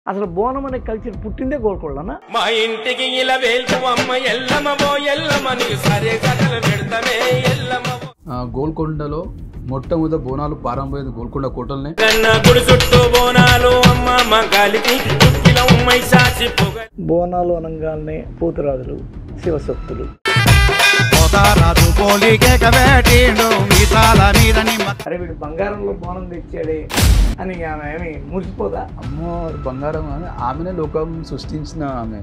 అసలు బోనం అనే కల్చర్ పుట్టిందే గోల్కొండనా? మా ఇంటికి ఇలా వేల్పువమ్మ ఎల్లమ్మో ఎల్లమ్మని సరే కథలు పెడతామే ఎల్లమ్మ. గోల్కొండలో మొట్టమొదటి బోనాలు ప్రారంభమైంది గోల్కొండ కోటల్నే. గుడి చుట్టూ బోనాలు అమ్మ మగాలికి బోనాలు అనగానే పూతరాజులు, శివశక్తులు. అరే వీడు బంగారంలో బోనం తెచ్చాడే అని ఆమె ఏమి మురిసిపోదా? అమ్మో బంగారం అని ఆమెనే లోకం సృష్టించిన ఆమె.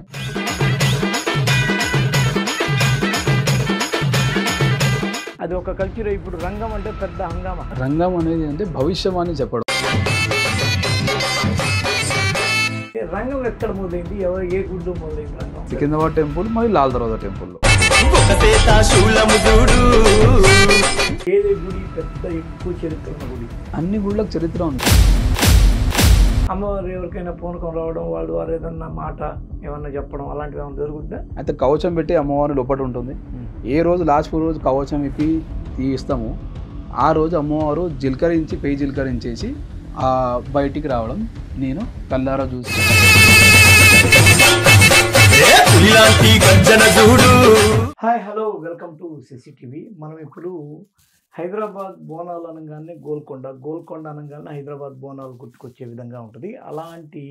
అది ఒక కల్చర్. ఇప్పుడు రంగం అంటే పెద్ద హంగామా. రంగం అనేది అంటే భవిష్యవాణి చెప్పడం. రంగం ఎక్కడ మొదలైంది, ఎవరు ఏ గుడ్డు మొదలైంది రంగం? సికింద్రాబాద్ టెంపుల్ మరియు లాల్ దర్వాజా టెంపుల్లో. ఏది గుడి పెద్ద ఎక్కువ చరిత్ర ఉన్న గుడి? అన్ని గుళ్ళకి చరిత్ర ఉంది. అమ్మవారు ఎవరికైనా పూనకం రావడం, వాళ్ళు వారు ఏదన్నా మాట ఏమన్నా చెప్పడం అలాంటివి ఏమైనా జరుగుతుందా? అయితే కవచం పెట్టి అమ్మవారి లోపల ఉంటుంది. ఏ రోజు లాస్ట్ రోజు కవచం ఇప్పి తీస్తాము, ఆ రోజు అమ్మవారు జిల్కరించి పెయి జిల్కరించేసి బయటికి రావడం నేను కళ్ళారా చూసి. Hi, hello, welcome to CCTV. మనం ఇప్పుడు హైదరాబాద్ బోనాలు అనగానే గోల్కొండ అనగానే హైదరాబాద్ బోనాలు గుర్తుకొచ్చే విధంగా ఉంటుంది. అలాంటి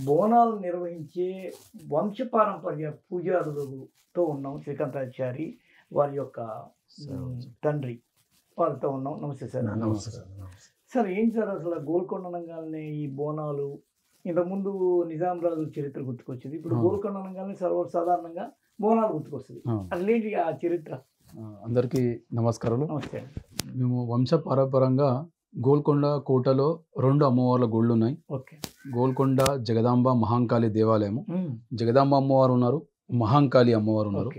బోనాలు నిర్వహించే వంశపారంపర్య పూజారులతో ఉన్నాం. శ్రీకాంతాచారి వారి యొక్క తండ్రి వారితో ఉన్నాం. నమస్తే సార్. నమస్తే సార్. ఏంటి సార్ అసలు గోల్కొండ అనగానే ఈ బోనాలు? ఇంతకుముందు నిజాం రాజుల చరిత్ర గుర్తుకొచ్చింది, ఇప్పుడు గోల్కొండ అనగానే సర్వసాధారణంగా బోనాలు గుర్తుకొస్తుంది. అసలేంటి ఆ చరిత్ర? అందరికీ నమస్కారాలు. నమస్తే. మేము వంశపారంపరంగా గోల్కొండ కోటలో 2 అమ్మవార్ల గుళ్ళు ఉన్నాయి. ఓకే. గోల్కొండ జగదాంబ మహాంకాళి దేవాలయము. జగదాంబ అమ్మవారు ఉన్నారు, మహాంకాళి అమ్మవారు ఉన్నారు.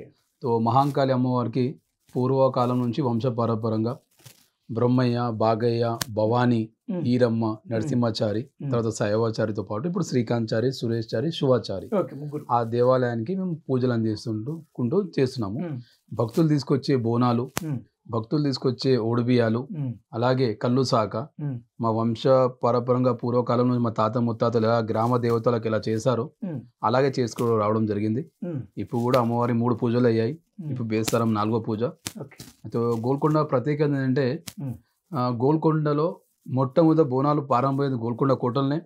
సో మహాంకాళి అమ్మవారికి పూర్వకాలం నుంచి వంశపారంపరంగా బ్రహ్మయ్య, బాగయ్య, భవానీ, ఈరమ్మ, నరసింహాచారి, తర్వాత శైవాచారితో పాటు ఇప్పుడు శ్రీకాంతాచారి, సురేష్ చారి, శివాచారి, ఆ దేవాలయానికి మేము పూజలు అందిస్తుంటూ చేస్తున్నాము. భక్తులు తీసుకొచ్చే బోనాలు, భక్తులు తీసుకొచ్చే ఓడిబియాలు, అలాగే కళ్ళు సాక మా వంశ పరంపరంగా పూర్వకాలం నుంచి మా తాత ముత్తాతలు ఎలా గ్రామ దేవతలకు ఎలా చేశారో అలాగే చేసుకో రావడం జరిగింది. ఇప్పుడు కూడా అమ్మవారి 3 పూజలు అయ్యాయి. ఇప్పుడు బేస్తారం 4వ పూజ. అయితే గోల్కొండ ప్రత్యేకత ఏంటంటే గోల్కొండలో మొట్టమొదటి బోనాలు ప్రారంభమైంది గోల్కొండ కోటల్నే.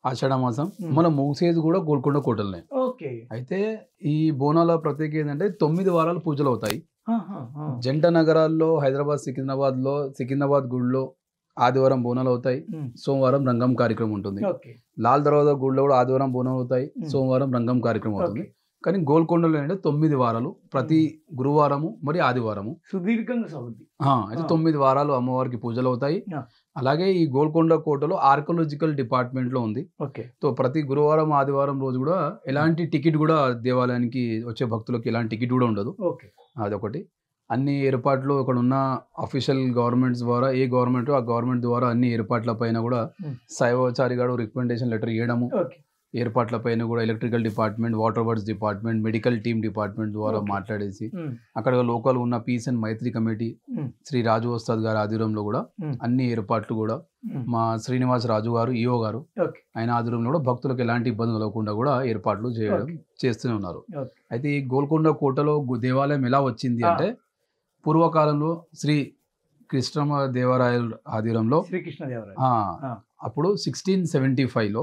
ఆషాఢ మాసం మనం ముగిసేది కూడా గోల్కొండ కోటల్నే. అయితే ఈ బోనాల ప్రత్యేకత ఏంటంటే 9 వారాలు పూజలు అవుతాయి. జంట నగరాల్లో హైదరాబాద్, సికింద్రాబాద్ గుడిలో ఆదివారం బోనాలు అవుతాయి, సోమవారం రంగం కార్యక్రమం ఉంటుంది. లాల్ దర్వాజా గుడిలో కూడా ఆదివారం బోనాలు అవుతాయి, సోమవారం రంగం కార్యక్రమం అవుతుంది. కానీ గోల్కొండలో అంటే 9 వారాలు, ప్రతి గురువారము మరి ఆదివారము సుదీర్ఘంగా సాగుతుంది. అయితే 9 వారాలు అమ్మవారికి పూజలు అవుతాయి. అలాగే ఈ గోల్కొండ కోటలో ఆర్కియాలజికల్ డిపార్ట్మెంట్ లో ఉంది. సో ప్రతి గురువారం ఆదివారం రోజు కూడా ఎలాంటి టికెట్ కూడా దేవాలయానికి వచ్చే భక్తులకు ఎలాంటి టికెట్ కూడా ఉండదు. అదొకటి. అన్ని ఏర్పాట్లు ఇక్కడ ఉన్న అఫీషియల్ గవర్నమెంట్స్ ద్వారా, ఏ గవర్నమెంట్ ఆ గవర్నమెంట్ ద్వారా అన్ని ఏర్పాట్ల పైన కూడా శైవాచారి గారు రికమెండేషన్ లెటర్ ఇవ్వడము, ఏర్పాట్ల పైన కూడా electrical department, water works department, medical team department ద్వారా మాట్లాడేసి అక్కడ లోకల్ ఉన్న peace and Maitri committee Shri Raju Vastad గారి ఆధ్వర్యంలో కూడా అన్ని ఏర్పాట్లు కూడా మా శ్రీనివాస్ రాజు గారు, ఈఓ గారు, ఆయన ఆధ్వర్యంలో కూడా భక్తులకు ఎలాంటి ఇబ్బంది కలగకుండా కూడా ఏర్పాట్లు చేస్తూనే ఉన్నారు. అయితే ఈ గోల్కొండ కోటలో దేవాలయం ఎలా వచ్చింది అంటే పూర్వకాలంలో శ్రీ కృష్ణ దేవరాయల ఆధ్వర్యంలో అప్పుడు 1675లో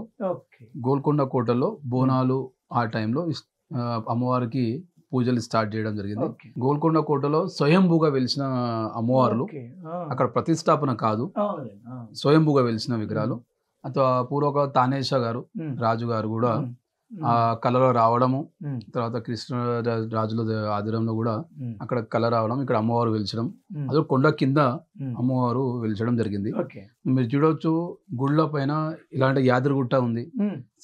గోల్కొండ కోటలో బోనాలు ఆ టైంలో అమ్మవారికి పూజలు స్టార్ట్ చేయడం జరిగింది. గోల్కొండ కోటలో స్వయంభూగా వెలిసిన అమ్మవార్లు, అక్కడ ప్రతిష్టాపన కాదు, స్వయంభూగా వెలిసిన విగ్రహాలు. పూర్వక తానేషా గారు, రాజు గారు కూడా ఆ కళలో రావడము, తర్వాత కృష్ణ రాజుల ఆధ్వర్యంలో కూడా అక్కడ కళ రావడం, ఇక్కడ అమ్మవారు వెలిచడం, అది కొండ కింద అమ్మవారు వెలిచడం జరిగింది. మీరు చూడవచ్చు గుళ్ళ పైన ఇలాంటి యాదగిరిగుట్ట ఉంది,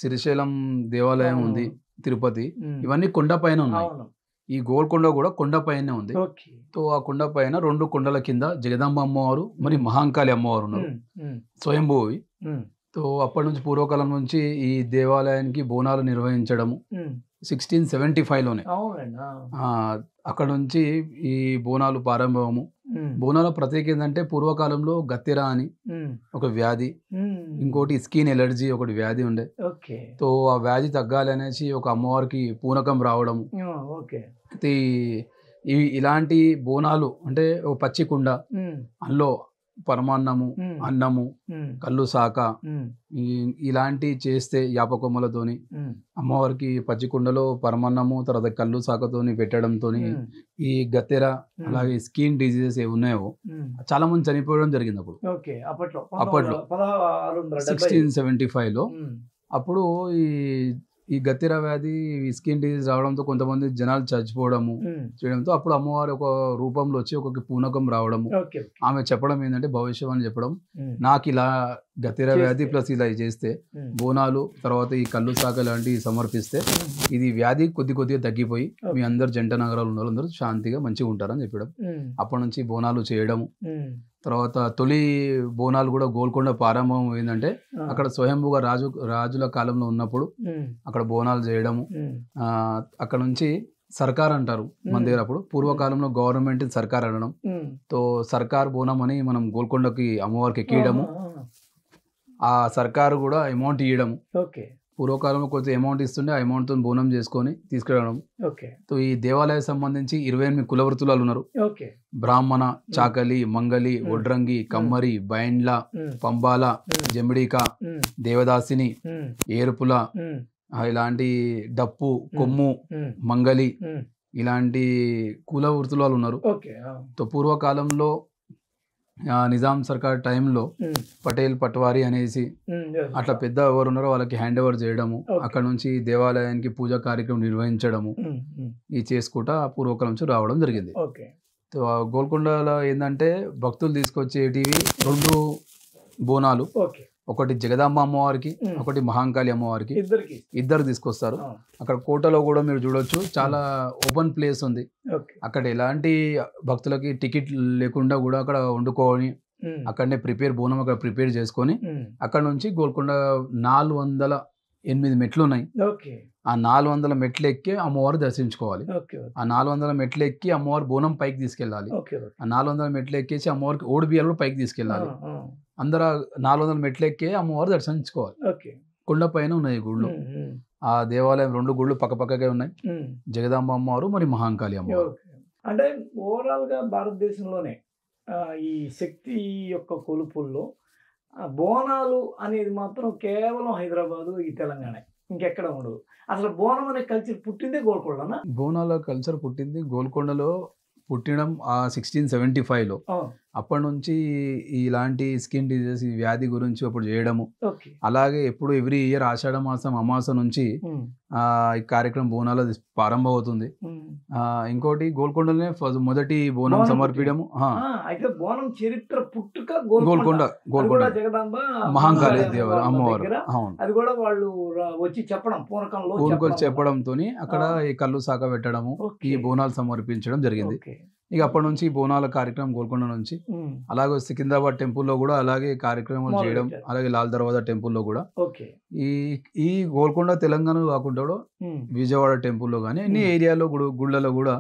శ్రీశైలం దేవాలయం ఉంది, తిరుపతి, ఇవన్నీ కొండ పైన ఉన్నాయి. ఈ గోల్కొండ కూడా కొండ పైనే ఉంది. సో ఆ కొండ పైన 2 కొండల కింద జగదాంబ అమ్మవారు మరి మహాంకాళి అమ్మవారు ఉన్నారు, స్వయంభూవి. సో అప్పటి నుంచి పూర్వకాలం నుంచి ఈ దేవాలయానికి బోనాలు నిర్వహించడము 1675లోనే. అక్కడ నుంచి ఈ బోనాలు ప్రారంభము. బోనాల ప్రత్యేకత ఏంటంటే పూర్వకాలంలో గత్తెర అని ఒక వ్యాధి, ఇంకోటి స్కిన్ ఎలర్జీ ఒకటి వ్యాధి ఉండే. సో ఆ వ్యాధి తగ్గాలి అనేసి ఒక అమ్మవారికి పూనకం రావడం. ఇలాంటి బోనాలు అంటే ఒక పచ్చి కుండ, అందులో పరమాన్నము, అన్నము, కళ్ళు సాక ఇలాంటి చేస్తే యాపకొమ్మలతోని అమ్మవారికి పచ్చి కుండలో పరమాన్నము తర్వాత కళ్ళు సాకతోని పెట్టడంతో ఈ గత్తెర అలాగే స్కిన్ డిజీజెస్ ఏ ఉన్నాయో చాలా మంది చనిపోవడం జరిగింది అప్పట్లో 1675లో. అప్పుడు ఈ గత్తెర వ్యాధి స్కిన్ డిజీజ్ రావడంతో కొంతమంది జనాలు చచ్చిపోవడము చేయడంతో అప్పుడు అమ్మవారి ఒక రూపంలో వచ్చి ఒక పూనకం రావడము. ఆమె చెప్పడం ఏంటంటే భవిష్యవాణి చెప్పడం, నాకు ఇలా గత్తెర వ్యాధి ప్లస్ ఇలా చేస్తే బోనాలు తర్వాత ఈ కళ్ళు సాక లాంటివి సమర్పిస్తే ఇది వ్యాధి కొద్దిగా తగ్గిపోయి మీ అందరు జంట నగరాలు ఉన్న వాళ్ళందరూ శాంతిగా మంచిగా ఉంటారని చెప్పడం. అప్పటి నుంచి బోనాలు చేయడము. తర్వాత తొలి బోనాలు కూడా గోల్కొండ ప్రారంభం ఏంటంటే అక్కడ స్వయంభుగా రాజుల కాలంలో ఉన్నప్పుడు అక్కడ బోనాలు చేయడము. అక్కడ నుంచి సర్కార్ అంటారు మన దగ్గర. అప్పుడు పూర్వకాలంలో గవర్నమెంట్ సర్కార్ అనడం. తో సర్కార్ బోనం అని మనం గోల్కొండకి అమ్మవారికి ఎక్కియడము. ఆ సర్కారు కూడా అమౌంట్ ఇవ్వడము. పూర్వకాలంలో కొంచెం అమౌంట్ ఇస్తుండే ఆ అమౌంట్తో బోనం చేసుకొని తీసుకెళ్ళడం. సో ఈ దేవాలయం సంబంధించి 28 కుల వృత్తులు ఉన్నారు. బ్రాహ్మణ, చాకలి, మంగలి, ఒడ్రంగి, కమ్మరి, బైండ్ల, పంబాల, జమిడిక, దేవదాసిని, ఏరుపుల, ఇలాంటి డప్పు, కొమ్ము, మంగలి ఇలాంటి కుల వృత్తులు వాళ్ళు ఉన్నారు. సో పూర్వకాలంలో నిజాం సర్కార్ టైంలో పటేల్ పట్వారీ అనేసి అట్లా పెద్ద ఎవరు ఉన్నారో వాళ్ళకి హ్యాండ్ ఓవర్ చేయడము, అక్కడ నుంచి దేవాలయానికి పూజా కార్యక్రమం నిర్వహించడము ఇది చేసుకుంటా పూర్వకాలం నుంచి రావడం జరిగింది. గోల్కొండలో ఏంటంటే భక్తులు తీసుకొచ్చేటివి 2 బోనాలు, ఒకటి జగదాంబ అమ్మవారికి, ఒకటి మహాంకాళి అమ్మవారికి, ఇద్దరు తీసుకొస్తారు. అక్కడ కోటలో కూడా మీరు చూడొచ్చు, చాలా ఓపెన్ ప్లేస్ ఉంది. అక్కడ ఎలాంటి భక్తులకి టికెట్ లేకుండా కూడా అక్కడ వండుకొని అక్కడనే బోనం అక్కడ ప్రిపేర్ చేసుకొని అక్కడ నుంచి గోల్కొండ 408 మెట్లు ఉన్నాయి. ఆ 400 మెట్లు ఎక్కి అమ్మవారు దర్శించుకోవాలి. ఆ 400 మెట్లు ఎక్కి అమ్మవారి బోనం పైకి తీసుకెళ్ళాలి. ఆ 400 మెట్లు ఎక్కేసి అమ్మవారికి ఓడి బియ్యాలు పైకి తీసుకెళ్ళాలి. అందరూ 400 మెట్లు ఎక్కి అమ్మవారు దర్శించుకోవాలి. కొండ పైన ఉన్నాయి గుళ్ళు. ఆ దేవాలయం 2 గుళ్ళు పక్కపక్కగా ఉన్నాయి, జగదాంబ అమ్మవారు మరి మహాంకాళి అమ్మవారు. అంటే ఓవరాల్ గా భారతదేశంలోనే ఈ శక్తి యొక్క కొలుపుల్లో బోనాలు అనేది మాత్రం కేవలం హైదరాబాదు, ఈ తెలంగాణ, ఇంకెక్కడ ఉండదు. అసలు బోనం అనే కల్చర్ పుట్టిందే గోల్కొండనా? బోనాల కల్చర్ పుట్టింది గోల్కొండలో. పుట్టడం 1675లో. అప్పటి నుంచి ఇలాంటి స్కిన్ డిజీజ్ వ్యాధి గురించి అప్పుడు చేయడము. అలాగే ఎప్పుడు ఎవ్రీ ఇయర్ ఆషాఢ మాసం అమాస నుంచి ఈ కార్యక్రమం బోనాల ప్రారంభం అవుతుంది. ఇంకోటి గోల్కొండలోనే మొదటి బోనం సమర్పించడము. అయితే బోనం చరిత్ర పుట్టుక గోల్కొండ మహాంకాళి అమ్మవారు. అది కూడా వాళ్ళు వచ్చి చెప్పడం, పూనకంలో చెప్పడంతో అక్కడ ఈ కళ్ళు సాక పెట్టడము, ఈ బోనాలు సమర్పించడం జరిగింది. ఇక అప్పటి నుంచి బోనాల కార్యక్రమం గోల్కొండ నుంచి అలాగే సికింద్రాబాద్ టెంపుల్లో కూడా అలాగే కార్యక్రమాలు చేయడం, అలాగే లాల్ దర్వాజా టెంపుల్లో కూడా. ఈ గోల్కొండ తెలంగాణలో కాకుండా కూడా విజయవాడ టెంపుల్లో కానీ అన్ని ఏరియాలో గుళ్ళలో కూడా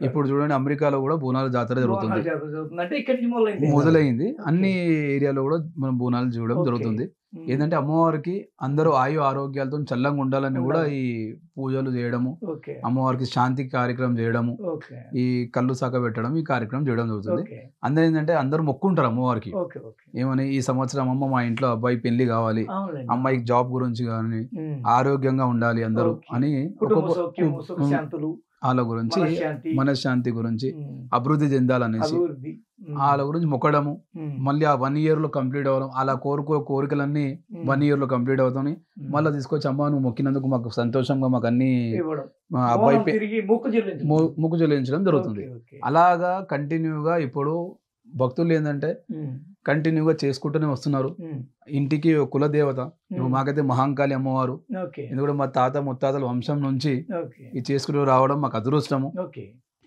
ఇప్పుడు చూడండి, అమెరికాలో కూడా బోనాల జాతర జరుగుతుంది, మొదలైంది. అన్ని ఏరియాలో కూడా మనం బోనాలు చూడడం జరుగుతుంది. ఏంటంటే అమ్మవారికి అందరూ ఆరోగ్యాలతో చల్లంగా ఉండాలని కూడా ఈ పూజలు చేయడము, అమ్మవారికి శాంతి కార్యక్రమం చేయడము, ఈ కళ్ళు సాక పెట్టడం, ఈ కార్యక్రమం చేయడం జరుగుతుంది. అందరూ ఏంటంటే అందరూ మొక్కుంటారు అమ్మవారికి, ఏమని ఈ సంవత్సరం అమ్మ మా ఇంట్లో అబ్బాయి పెళ్లి కావాలి, అమ్మాయికి జాబ్ గురించి కానీ ఆరోగ్యంగా ఉండాలి అందరూ అని, వాళ్ళ గురించి మనశ్శాంతి గురించి అభివృద్ధి చెందాలనేసి వాళ్ళ గురించి మొక్కడము. మళ్ళీ ఆ 1 year లో కంప్లీట్ అవ్వడం, అలా కోరికలన్నీ 1 year లో కంప్లీట్ అవుతాయి. మళ్ళీ తీసుకొచ్చి అమ్మ నువ్వు మొక్కినందుకు మాకు సంతోషంగా మాకు అన్ని అబ్బాయి మొక్కు చెల్లించడం జరుగుతుంది. అలాగా కంటిన్యూగా ఇప్పుడు భక్తులు ఏంటంటే కంటిన్యూగా చేసుకుంటూనే వస్తున్నారు. ఇంటికి కులదేవత మాకైతే మహాంకాళి అమ్మవారు, ఎందుకంటే మా తాత ముత్తాతల వంశం నుంచి ఇది చేసుకుంటూ రావడం మాకు అదృష్టము.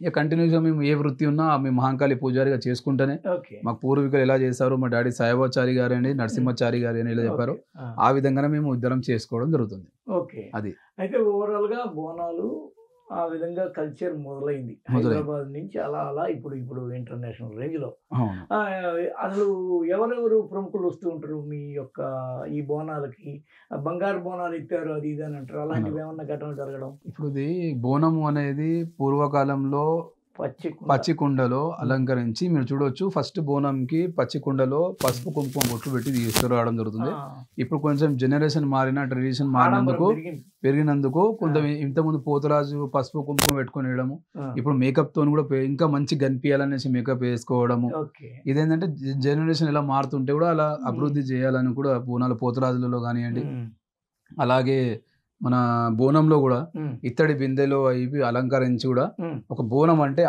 ఇక కంటిన్యూగా మేము ఏ వృత్తి ఉన్నా మేము మహాంకాళి పూజారిగా చేసుకుంటేనే, మాకు పూర్వీకులు ఎలా చేశారు, మా డాడీ సాయిబాచారి గారు అండి, నరసింహాచారి గారు అని ఎలా చెప్పారో ఆ విధంగానే మేము ఇద్దరం చేసుకోవడం జరుగుతుంది. అది అయితే ఓవరాల్ గా బోనాలు ఆ విధంగా కల్చర్ మొదలైంది. హైదరాబాద్ నుంచి అలా ఇప్పుడు ఇంటర్నేషనల్ రేంజ్‌లో. అసలు ఎవరెవరు ప్రముఖులు వస్తూ ఉంటారు మీ యొక్క ఈ బోనాలకి? బంగారు బోనాలు ఎత్తారు అది ఇది అని అంటారు. అలాంటివేమన్నా ఘటనలు జరగడం? ఇప్పుడు ఇది బోనము అనేది పూర్వకాలంలో పచ్చి కుండలో అలంకరించి మీరు చూడొచ్చు. ఫస్ట్ బోనంకి పచ్చి కుండలో పసుపు కుంకుమ బొట్లు పెట్టి తీసుకురావడం జరుగుతుంది. ఇప్పుడు కొంచెం జనరేషన్ మారిన ట్రెడిషన్ మారినందుకు పెరిగినందుకు కొంత ఇంతకుముందు పోతరాజు పసుపు కుంకుమ పెట్టుకుని వేయడము, ఇప్పుడు మేకప్ తో కూడా ఇంకా మంచి కనిపించాలనేసి మేకప్ వేసుకోవడము. ఇదేంటంటే జనరేషన్ ఎలా మారుతుంటే కూడా అలా అభివృద్ధి చేయాలని కూడా బోనాలు పోతరాజులలో కానివ్వండి, అలాగే మన బోనంలో కూడా ఇత్తడి బిందెలో అవి అలంకరించి కూడా ఒక బోనం అంటే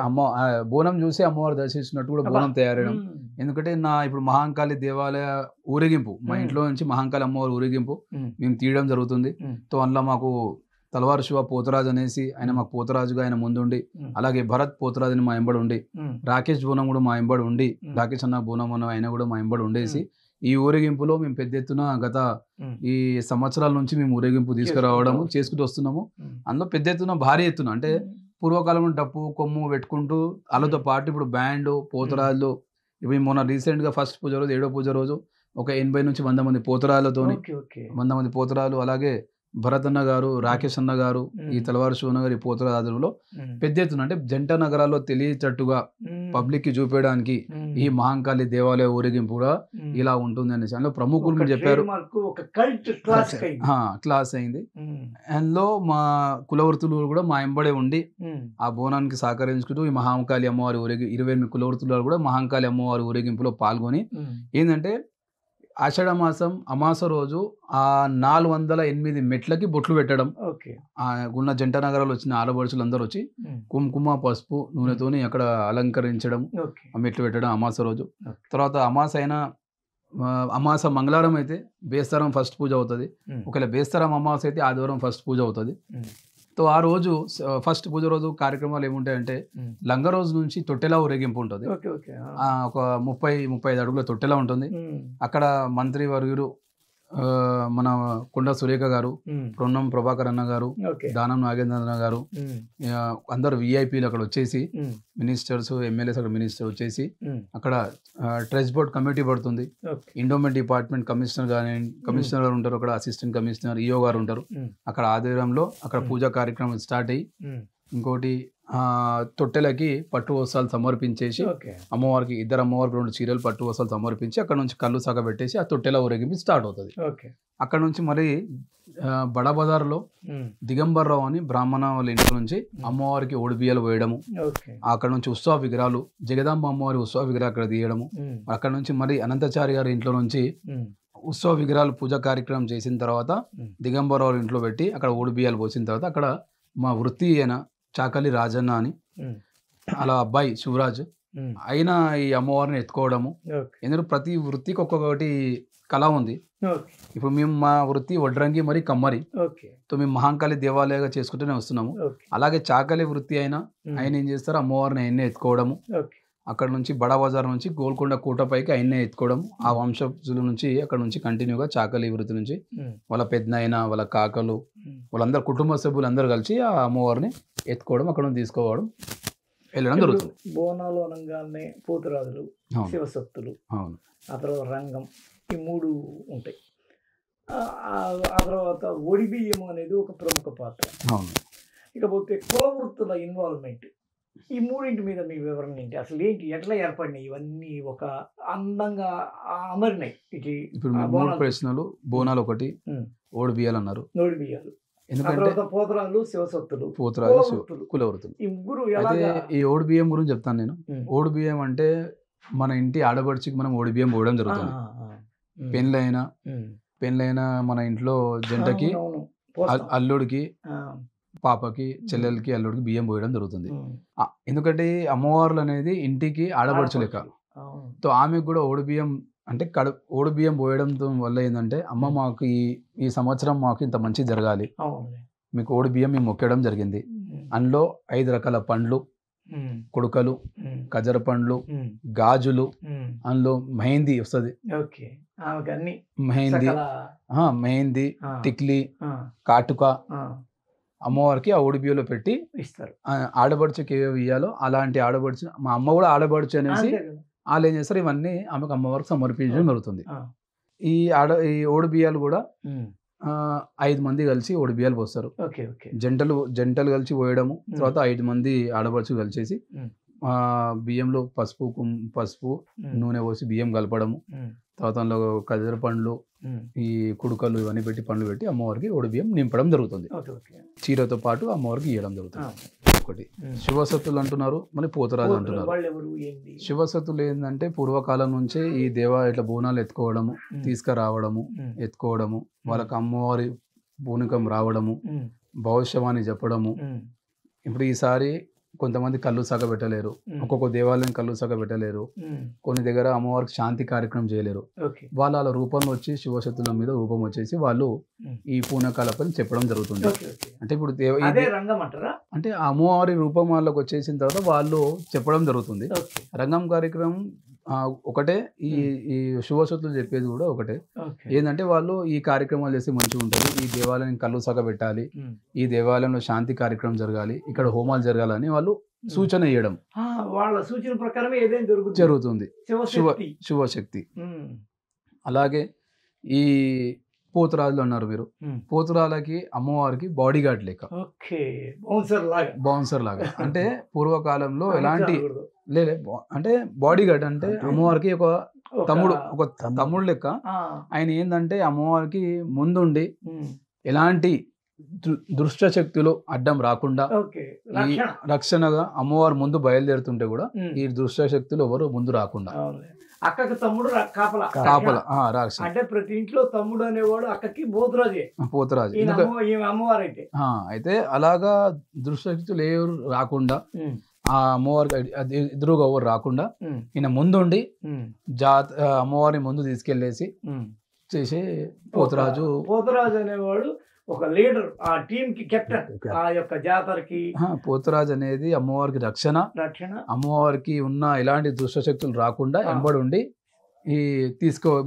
బోనం చూసి అమ్మవారు దర్శించినట్టు కూడా బోనం తయారయడం. ఎందుకంటే ఇప్పుడు మహాంకాళి దేవాలయ ఊరేగింపు, మా ఇంట్లో నుంచి మహాంకాళి అమ్మవారి ఊరేగింపు మేము తీయడం జరుగుతుంది. సో అందులో మాకు తలవారు శివ పోతరాజు అనేసి ఆయన మాకు పోతరాజుగా ఆయన ముందుండి, అలాగే భరత్ పోతరాజుని మా ఎంబడి ఉండి, రాకేష్ బోనం కూడా మా ఎంబడి ఉండి, రాకేష్ అన్న బోనం అన్న ఆయన కూడా మా ఎంబడి ఉండేసి ఈ ఊరేగింపులో మేము పెద్ద ఎత్తున గత ఈ సంవత్సరాల నుంచి మేము ఊరేగింపు తీసుకురావడము చేసుకుంటూ వస్తున్నాము. అందులో పెద్ద ఎత్తున భారీ ఎత్తున అంటే పూర్వకాలంలో డప్పు కొమ్ము పెట్టుకుంటూ వాళ్ళతో పాటు ఇప్పుడు బ్యాండ్ పోతరాజులు ఇప్పుడు మొన్న రీసెంట్గా ఫస్ట్ పూజ రోజు 7వ పూజ రోజు ఒక 80 నుంచి 100 మంది పోతరాలతోని 100 మంది పోతరాలు, అలాగే భరత్ అన్న గారు, రాకేష్ అన్న గారు, ఈ తలవారు శివన్న గారు ఈ పోతరాజులలో పెద్ద ఎత్తున అంటే జంట నగరాల్లో తెలియటట్టుగా పబ్లిక్ కి చూపించడానికి ఈ మహాంకాళి దేవాలయ ఊరేగింపు కూడా ఇలా ఉంటుంది అనేసి అందులో ప్రముఖులు మీరు చెప్పారు. క్లాస్ అయింది. అందులో మా కులవృత్తులు కూడా మా ఎంబడే ఉండి ఆ బోనానికి సహకరించుకుంటూ ఈ మహాంకాళి అమ్మవారి 28 కులవృత్తులు కూడా మహాంకాళి అమ్మవారి ఊరేగింపులో పాల్గొని ఏంటంటే ఆషాఢ మాసం అమాస రోజు ఆ 408 మెట్లకి బొట్లు పెట్టడం, ఉన్న జంట నగరాలు వచ్చిన ఆడపడుచులు అందరూ వచ్చి కుంకుమ పసుపు నూనెతోని అక్కడ అలంకరించడం, మెట్లు పెట్టడం అమాస రోజు. తర్వాత అమాస మంగళవారం అయితే బేస్తరం ఫస్ట్ పూజ అవుతుంది. ఒకవేళ బేస్తరం అమాస అయితే ఆదివారం ఫస్ట్ పూజ అవుతుంది. సో ఆ రోజు ఫస్ట్ పూజ రోజు కార్యక్రమాలు ఏముంటాయంటే లంగ రోజు నుంచి తొట్టెలా ఊరేగింపు ఉంటుంది. ఒక 30-35 అడుగుల తొట్టెలా ఉంటుంది. అక్కడ మంత్రి వర్యులు మన కొండ సురేఖ గారు, పొన్నం ప్రభాకర్ అన్న గారు, దానం నాగేంద్ర గారు, అందరు విఐపీలు అక్కడ వచ్చేసి మినిస్టర్స్ ఎమ్మెల్యేస్ అక్కడ మినిస్టర్ వచ్చేసి అక్కడ ట్రెస్ బోర్డ్ కమిటీ పడుతుంది. ఎండోమెంట్ డిపార్ట్మెంట్ కమిషనర్ గారు ఉంటారు, అక్కడ అసిస్టెంట్ కమిషనర్ ఈఓ గారు ఉంటారు. అక్కడ ఆధ్వర్యంలో అక్కడ పూజా కార్యక్రమం స్టార్ట్ అయ్యి ఇంకోటి తొట్టెలకి పట్టు వస్త్రాలు సమర్పించేసి అమ్మవారికి 2 అమ్మవారికి 2 చీరలు పట్టు వస్త్రాలు సమర్పించి అక్కడ నుంచి కళ్ళు సాగ పెట్టేసి ఆ తొట్టెల ఊరేగింపు స్టార్ట్ అవుతుంది. అక్కడ నుంచి మరి బడాబజార్లో దిగంబర్రావు అని బ్రాహ్మణ వాళ్ళ ఇంటి నుంచి అమ్మవారికి ఓడిబియ్యాలు వేయడము, అక్కడ నుంచి ఉత్సవ విగ్రహాలు జగదాంబ అమ్మవారి ఉత్సవ విగ్రహం అక్కడ తీయడము, అక్కడ నుంచి మరి అనంతాచారి గారి ఇంట్లో నుంచి ఉత్సవ విగ్రహాలు పూజా కార్యక్రమం చేసిన తర్వాత దిగంబర్రావు ఇంట్లో పెట్టి అక్కడ ఓడిబియ్యాలు పోసిన తర్వాత అక్కడ మా వృత్తి అయిన చాకలి రాజన్న అని అలా అబ్బాయి శివరాజ్ అయినా ఈ అమ్మవారిని ఎత్తుకోవడము. ఎందుకంటే ప్రతి వృత్తికి ఒక్కొక్కటి కళ ఉంది. ఇప్పుడు మేము మా వృత్తి వడ్రంగి మరి కమ్మరి, సో మేము మహాంకాళి దేవాలయంగా చేసుకుంటూనే వస్తున్నాము. అలాగే చాకలి వృత్తి అయినా ఆయన ఏం చేస్తారు, అమ్మవారిని ఆయన్నే ఎత్తుకోవడము. అక్కడ నుంచి బడాబజార్ నుంచి గోల్కొండ కోటపైకి ఆయన్నే ఎత్తుకోవడం. ఆ వంశజుల నుంచి అక్కడ నుంచి కంటిన్యూగా చాకలి వృత్తి నుంచి వాళ్ళ పెద్దనాయన వాళ్ళ కాకలు వాళ్ళందరూ కుటుంబ సభ్యులు అందరూ కలిసి ఆ అమ్మవారిని ఎత్తుకోవడం, అక్కడ నుంచి తీసుకోవడం వెళ్ళడం జరుగుతుంది. బోనాలు అనగానే పోతురాజులు, శివసత్తులు, ఆ తర్వాత రంగం, ఈ 3 ఉంటాయి. ఆ తర్వాత ఒడిబియ్యం అనేది ఒక ప్రముఖ పాత్ర. ఇకపోతే కులవృత్తుల ఇన్వాల్వ్మెంట్, ఈ 3 మీద మీ వివరణ ఏంటి? అసలు ఏంటి, ఎట్లా ఏర్పడినాయి ఇవన్నీ ఒక అందంగా అమరినాయి? ఇప్పుడు 3 ప్రశ్నలు. బోనాలు ఒకటి, ఓడిబియ్యాలు అన్నారు. ఓడిబియ్యాలు ఎందుకంటే పోతరాజులు, శివసత్తులు, పోతరాజు, కులవృత్తులు ఈ 3. అయితే ఈ ఓడిబియ్యం గురించి చెప్తాను నేను. ఓడిబియ్యం అంటే మన ఇంటి ఆడబడిచికి మనం ఓడిబియ్యం పోవడం జరుగుతుంది. పెళ్ళైన మన ఇంట్లో జంటకి, అల్లుడికి, పాపకి, చెల్లెలకి, అల్లుడికి బియ్యం పోయడం జరుగుతుంది. ఎందుకంటే అమ్మవార్లు అనేది ఇంటికి ఆడబడుచు లెక్క. సో ఆమెకు కూడా ఓడిబియ్యం అంటే ఓడిబియ్యం పోయడంతో వల్ల ఏంటంటే, అమ్మ మాకు ఈ సంవత్సరం మాకు ఇంత మంచి జరగాలి, మీకు ఓడిబియ్యం మేము మొక్కడం జరిగింది. అందులో 5 రకాల పండ్లు, కుడుకలు, ఖజర పండ్లు, గాజులు, అందులో మెహందీ వస్తుంది, మెహందీ, టిక్లీ, కాటుక, అమ్మవారికి ఆ ఒడిబియ్యంలో పెట్టి ఇస్తారు. ఆడబడుచుకి ఏవేవి ఇయ్యాలో అలాంటి ఆడబడుచు, మా అమ్మ కూడా ఆడబడుచు అనేసి వాళ్ళు ఏం చేస్తారు, ఇవన్నీ ఆమెకు అమ్మవారికి సమర్పించడం జరుగుతుంది. ఈ ఓడిబియ్యాలు కూడా 5 మంది కలిసి ఓడిబియ్యాలు పోస్తారు. జంటలు కలిసి పోయడము, తర్వాత 5 మంది ఆడబడుచు కలిసేసి బియ్యంలో పసుపు నూనె పోసి బియ్యం కలపడము, తర్వాత అందులో ఖర్జూర పండ్లు, ఈ కుడుకలు ఇవన్నీ పెట్టి పండ్లు పెట్టి అమ్మవారికి ఓడిబియ్యం నింపడం జరుగుతుంది. చీరతో పాటు అమ్మవారికి ఇవ్వడం జరుగుతుంది. ఒకటి శివసత్తులు అంటున్నారు, మళ్ళీ పోతరాజు అంటున్నారు. శివసత్తులు ఏంటంటే పూర్వకాలం నుంచే ఈ ఇట్లా బోనాలు ఎత్తుకోవడము, తీసుకురావడము, ఎత్తుకోవడము, వాళ్ళకి అమ్మవారి పూనకం రావడము, భవిష్యవాణి చెప్పడము. ఇప్పుడు ఈసారి కొంతమంది కళ్ళు సగ పెట్టలేరు, ఒక్కొక్క దేవాలయం కళ్ళు సగ పెట్టలేరు, కొన్ని దగ్గర అమ్మవారికి శాంతి కార్యక్రమం చేయలేరు. వాళ్ళ రూపంలో వచ్చి శివశక్తుల మీద రూపం వచ్చేసి వాళ్ళు ఈ పూనకాలపై చెప్పడం జరుగుతుంది. అంటే ఇప్పుడు అంటే అమ్మవారి రూపం వాళ్ళకి వచ్చేసిన తర్వాత వాళ్ళు చెప్పడం జరుగుతుంది. రంగం కార్యక్రమం ఒకటే, ఈ శివశక్తులు చెప్పేది కూడా ఒకటే. ఏంటంటే వాళ్ళు ఈ కార్యక్రమాలు చేస్తే మంచిగా ఉంటుంది, ఈ దేవాలయం కళ్ళు సగ పెట్టాలి, ఈ దేవాలయంలో శాంతి కార్యక్రమం జరగాలి, ఇక్కడ హోమాలు జరగాలని వాళ్ళు సూచన ఇవ్వడం, వాళ్ళ సూచన ప్రకారమే ఏదైనా జరుగుతుంది శివశక్తి. అలాగే ఈ పోతురాజులు అన్నారు మీరు, పోతురాలకి అమ్మవారికి బాడీ గార్డ్ లెక్క, బౌన్సర్ లాగా. అంటే పూర్వకాలంలో ఎలాంటి అంటే బాడీ గార్డ్ అంటే అమ్మవారికి ఒక తమ్ముడు లెక్క. ఆయన ఏంటంటే అమ్మవారికి ముందుండి ఎలాంటి దుష్ట శక్తులు అడ్డం రాకుండా ఈ రక్షణగా అమ్మవారు ముందు బయలుదేరుతుంటే కూడా ఈ దుష్ట శక్తులు ఎవరు ముందు రాకుండా. అక్కకి తమ్ముడు కాపలా అంటే ప్రతి ఇంట్లో తమ్ముడు అనేవాడు అక్కకి పోతురాజు అమ్మవారైతే. అయితే అలాగా దుష్ట శక్తులు ఎవరు రాకుండా, ఆ అమ్మవారికి ఎదురుగా ఎవరు రాకుండా ఈయన ముందుండి అమ్మవారిని ముందు తీసుకెళ్లేసి చేసే పోతురాజు అనేవాడు ఒక లీడర్, ఆ టీమ్ కి కెప్టెన్, ఆ యొక్క జాతరకి. పోతురాజు అనేది అమ్మవారికి రక్షణ, అమ్మవారికి ఉన్న ఎలాంటి దుష్టశక్తులు రాకుండా ఎంబడి ఉండి ఈ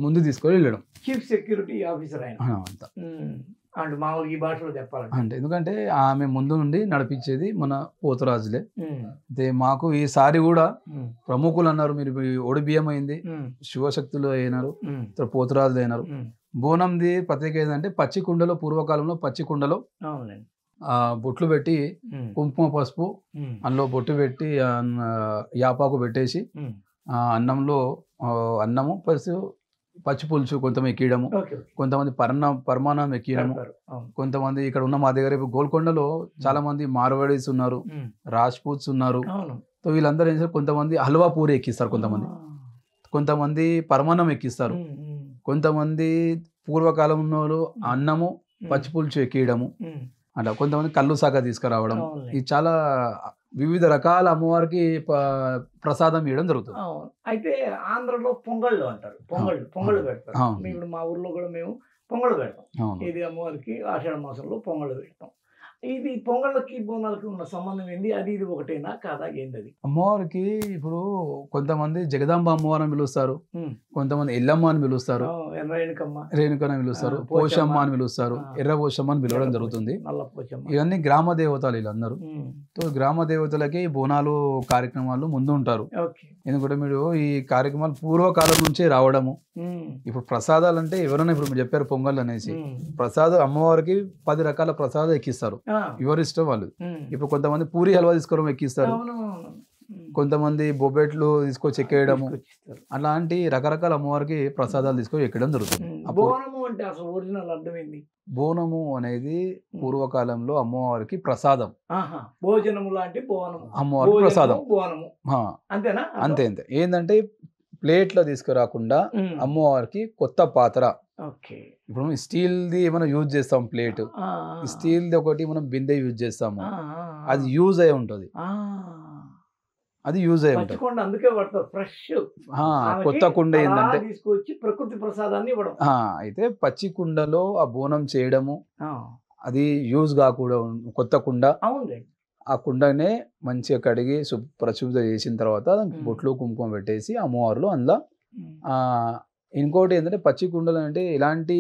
ముందు తీసుకొని వెళ్ళడం. చీఫ్ సెక్యూరిటీ ఆఫీసర్ ఆయన అంతా. అంటే మామూలుగా ఈ భాషలో చెప్పాలంటే అంటే ఎందుకంటే ఆమె ముందు నుండి నడిపించేది మన పోతురాజులే. అయితే మాకు ఈసారి కూడా ప్రముఖులు అన్నారు, మీరు ఒడిబియ్యం అయింది, శివశక్తులు అయినారు, పోతురాజులు అయినారు. బోనంది ప్రత్యేక ఏంటంటే పచ్చి కుండలో, పూర్వకాలంలో పచ్చి కుండలో బొట్లు పెట్టి కుంకుమ పసుపు అందులో బొట్టు పెట్టి యాపాకు పెట్టేసి అన్నంలో అన్నము పచ్చి పులుసు కొంతమంది ఎక్కడము, కొంతమంది పరమాన్నం ఎక్కడము, కొంతమంది ఇక్కడ ఉన్న మా దగ్గర గోల్కొండలో చాలా మంది మార్వాడీస్ ఉన్నారు, రాజ్పూత్స్ ఉన్నారు. సో వీళ్ళందరూ ఏం చేస్తారు, కొంతమంది హల్వా పూరి ఎక్కిస్తారు, కొంతమంది పరమాన్నం ఎక్కిస్తారు, కొంతమంది పూర్వకాలంలో అన్నము పచ్చి పులుసు ఎక్కియడము, అట్లా కొంతమంది కళ్ళు సాగా తీసుకురావడం. ఇది చాలా వివిధ రకాల అమ్మవారికి ప్రసాదం ఇవ్వడం జరుగుతుంది. అయితే ఆంధ్రలో పొంగళ్ళు అంటారు, పొంగళ్ళు పెడతారు. ఇప్పుడు మా ఊర్లో కూడా మేము పొంగళ్ళు పెడతాం. ఇది అమ్మవారికి ఆషాఢ మాసంలో పొంగళ్ళు పెడతాం. ఇది పొంగళ్ళకి బోనాలకి ఉన్న సంబంధం ఏంది? అది ఇది ఒకటేనా కాదా? ఏంది అది? అమ్మవారికి ఇప్పుడు కొంతమంది జగదాంబ అమ్మవారిని పిలుస్తారు, కొంతమంది ఎల్లమ్మ అని పిలుస్తారు, రేణుకని పిలుస్తారు, పోషమ్మ అని పిలుస్తారు, ఎర్ర పోషమ్మ అని పిలవడం జరుగుతుంది. ఇవన్నీ గ్రామ దేవతలు వీళ్ళందరూ. గ్రామ దేవతలకి బోనాలు కార్యక్రమాలు ముందు ఉంటారు. ఎందుకంటే మీరు ఈ కార్యక్రమాలు పూర్వకాలం నుంచే రావడము. ఇప్పుడు ప్రసాదాలు అంటే ఎవరైనా ఇప్పుడు మీరు చెప్పారు పొంగల్ అనేసి, ప్రసాదం అమ్మవారికి 10 రకాల ప్రసాదాలు ఎక్కిస్తారు, ఎవరి ఇష్టం వాళ్ళు. ఇప్పుడు కొంతమంది పూరి హల్వా తీసుకోవడం ఎక్కిస్తారు, కొంతమంది బొబ్బెట్లు తీసుకొచ్చి ఎక్కేయడము, అలాంటి రకరకాల అమ్మవారికి ప్రసాదాలు తీసుకొని ఎక్కడం జరుగుతుంది. బోనము అనేది పూర్వకాలంలో అమ్మవారికి ప్రసాదం, భోజనము లాంటి అమ్మవారికి ప్రసాదం. అంతేనా? అంతే. ఏంటంటే ప్లేట్లో తీసుకురాకుండా అమ్మవారికి కొత్త పాత్ర, ఇప్పుడు స్టీల్ది ఏమైనా యూజ్ చేస్తాం, ప్లేట్ స్టీల్ది ఒకటి మనం బిందె యూజ్ చేస్తాము, అది యూజ్ అయి ఉంటుంది, అది యూజ్ అయ్యి ఉంటుంది. అందుకే పడతారు ఫ్రెష్ కొత్త కుండ ఏంటంటే తీసుకొచ్చి ప్రకృతి ప్రసాదాన్ని ఇవ్వడం. అయితే పచ్చి కుండలో ఆ బోనం చేయడము అది యూజ్ కాకుండా కొత్త కుండ, ఆ కుండనే మంచిగా కడిగి ప్రశుద్ధ చేసిన తర్వాత బొట్లు కుంకుమ పెట్టేసి అమ్మవారులు అందులో ఇంకోటి ఏంటంటే పచ్చి కుండలు అంటే ఇలాంటి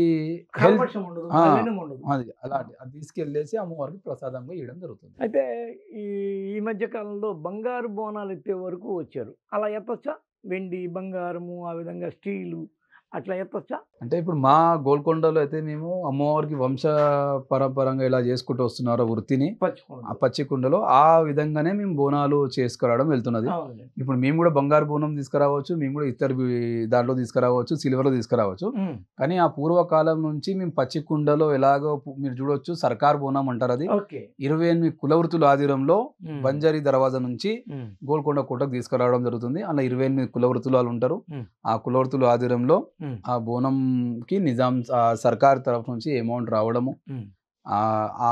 హెల్త్ కల్మషం ఉండదు, మలినం ఉండదు. అది అలాంటి అది తీసుకెళ్ళేసి అమ్మవారికి ప్రసాదంగా ఇవ్వడం జరుగుతుంది. అయితే ఈ ఈ మధ్య కాలంలో బంగారు బోనాలు ఎత్తే వరకు వచ్చారు. అలా ఎత్తొచ్చా? వెండి, బంగారము, ఆ విధంగా స్టీలు అట్లా ఎత్తొచ్చా? అంటే ఇప్పుడు మా గోల్కొండలో అయితే మేము అమ్మవారికి వంశ పరంపరంగా ఇలా చేసుకుంటూ వస్తున్నారు వృత్తిని, ఆ పచ్చుకోండి. పచ్చి కుండలో ఆ విధంగానే మేము బోనాలు చేసుకురావడం వెళ్తున్నది. అవునండి. ఇప్పుడు మేము కూడా బంగారు బోనం తీసుకురావచ్చు, మేము కూడా ఇతర దాంట్లో తీసుకురావచ్చు, సిల్వర్లో తీసుకురావచ్చు. కానీ ఆ పూర్వకాలం నుంచి మేము పచ్చి కుండలో ఎలాగో మీరు చూడొచ్చు సర్కార్ బోనం అంటారు. అది ఓకే. 28 కులవృత్తుల ఆధ్వర్యంలో బంజారీ దర్వాజా నుంచి గోల్కొండ కోటకు తీసుకురావడం జరుగుతుంది. అలా 28 కులవృత్తులు వాళ్ళు ఉంటారు. ఆ కులవృత్తుల ఆధ్వర్యంలో ఆ బోనంకి నిజాం సర్కార్ తరఫు నుంచి అమౌంట్ రావడము, ఆ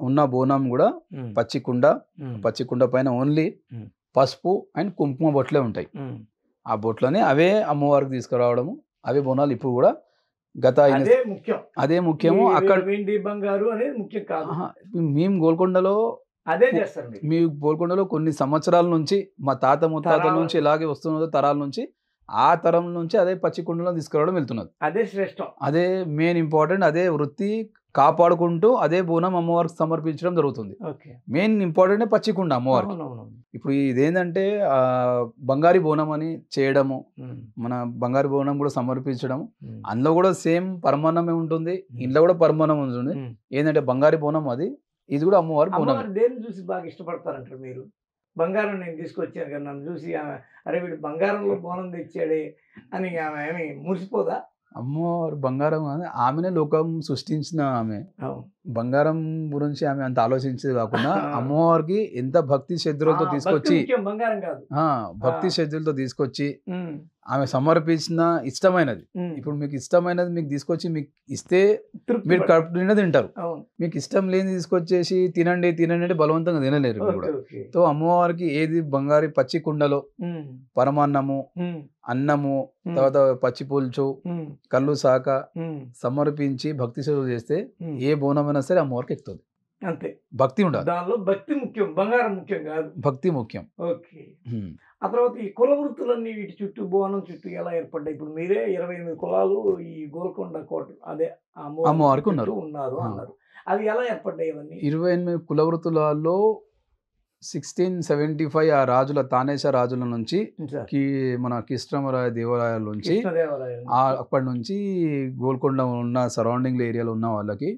ఉన్న బోనం కూడా పచ్చి కుండ పైన ఓన్లీ పసుపు అండ్ కుంకుమ బొట్లే ఉంటాయి. ఆ బొట్లని అవే అమ్మవారికి తీసుకురావడము, అవే బోనాలు ఇప్పుడు కూడా అదే ముఖ్యము. అక్కడ వెండి, బంగారు అనేది ముఖ్యం కాదు. మేము గోల్కొండలో అదే చేస్తారు. మీ గోల్కొండలో కొన్ని సంవత్సరాల నుంచి మా తాత ముత్తాతల నుంచి ఇలాగే వస్తున్నదో తరాల నుంచి, ఆ తరం నుంచి అదే పచ్చి కుండలో తీసుకురావడం వెళ్తున్నది. అదే శ్రేష్టం, అదే మెయిన్ ఇంపార్టెంట్. అదే వృత్తి కాపాడుకుంటూ అదే బోనం అమ్మవారికి సమర్పించడం జరుగుతుంది. మెయిన్ ఇంపార్టెంట్ పచ్చి కుండ అమ్మవారికి. ఇప్పుడు ఇదేంటంటే బంగారి బోనం అని చేయడము, మన బంగారు బోనం కూడా సమర్పించడం, అందులో కూడా సేమ్ పరమాన్నమే ఉంటుంది, ఇంట్లో కూడా పరమాన్నం ఉంటుంది. ఏంటంటే బంగారి బోనం అది, ఇది కూడా అమ్మవారి బోనం. దేన్ని చూసి బాగా ఇష్టపడతారంటారు మీరు? బంగారం నేను తీసుకొచ్చాను కదా, నన్ను చూసి అరే వీడు బంగారంలో బోనం తెచ్చాడే అని ఆమె ఏమి మురిసిపోదా? అమ్మవారు బంగారం ఆమెనే లోకం సృష్టించిన ఆమె. బంగారం గురించి ఆమె అంత ఆలోచించేది కాకుండా అమ్మవారికి ఎంత భక్తి శ్రద్ధలతో తీసుకొచ్చి, బంగారం కాదు భక్తి శ్రద్ధలతో తీసుకొచ్చి ఆమె సమర్పించిన ఇష్టమైనది. ఇప్పుడు మీకు ఇష్టమైనది మీకు తీసుకొచ్చి మీకు ఇస్తే మీరు కడుపు నిండా తింటారు. మీకు ఇష్టం లేని తీసుకొచ్చేసి తినండి అంటే బలవంతంగా తినలేరు కూడా. సో అమ్మవారికి ఏది బంగారు పచ్చి కుండలో పరమాన్నము, అన్నము, తర్వాత పచ్చి పులుచు, కళ్ళు సాక సమర్పించి భక్తి సేవ చేస్తే ఏ బోనమైనా సరే అమ్మవారికి ఎక్కుతుంది. అంతే, భక్తి ఉండాలి. దానిలో భక్తి ముఖ్యం, బంగారం ముఖ్యం కాదు, భక్తి ముఖ్యం. ఓకే. ఆ తర్వాత ఈ కుల వృత్తులన్నీ వీటి చుట్టూ, బోనం చుట్టూ ఎలా ఏర్పడ్డాయి? ఇప్పుడు మీరే 28 కులాలు ఈ గోల్కొండ కోట అదే అమ్మవారికి ఉన్నారు అన్నారు. అవి ఎలా ఏర్పడ్డాయి? ఇవన్నీ 28 కుల వృత్తులలో 1675 ఆ రాజుల తానేశ రాజుల నుంచి మన కృష్ణమరాయ దేవాలయాల నుంచి అప్పటి నుంచి గోల్కొండ ఉన్న సరౌండింగ్ ఏరియాలో ఉన్న వాళ్ళకి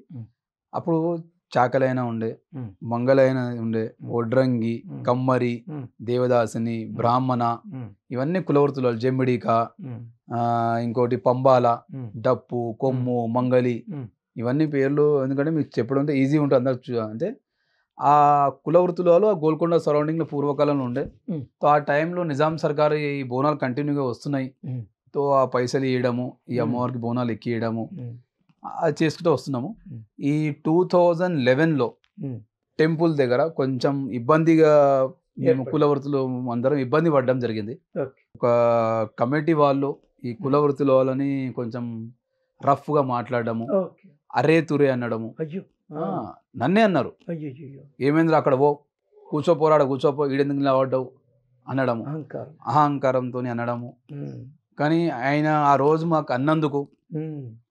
అప్పుడు చాకలైన ఉండే, మంగళైన ఉండే, ఒడ్రంగి, కమ్మరి, దేవదాసిని, బ్రాహ్మణ, ఇవన్నీ కులవృత్తులు. జమ్మిడిక, ఇంకోటి పంబాల, డప్పు, కొమ్ము, మంగళి, ఇవన్నీ పేర్లు. ఎందుకంటే మీకు చెప్పడం ఈజీ ఉంటుంది అందరు. అంటే ఆ కుల వృత్తులలో గోల్కొండ సరౌండింగ్లో పూర్వకాలంలో ఉండే. సో ఆ టైంలో నిజాం సర్కారు ఈ బోనాలు కంటిన్యూగా వస్తున్నాయి. తో ఆ పైసలు ఇవ్వడము, ఈ అమ్మవారికి బోనాలు ఎక్కియడము అది చేసుకుంటూ వస్తున్నాము. ఈ 2011లో టెంపుల్ దగ్గర కొంచెం ఇబ్బందిగా మేము కులవృత్తులు అందరం ఇబ్బంది పడడం జరిగింది. ఒక కమిటీ వాళ్ళు ఈ కులవృత్తుల వాళ్ళని కొంచెం రఫ్గా మాట్లాడడము, అరే తురే అనడము. నన్నే అన్నారు, ఏమైందిరా అక్కడ ఓ కూర్చోపో ఈడెందుకు నిలబడ్డావు అనడము, అహంకారంతో అనడము. కానీ ఆయన ఆ రోజు మాకు అన్నందుకు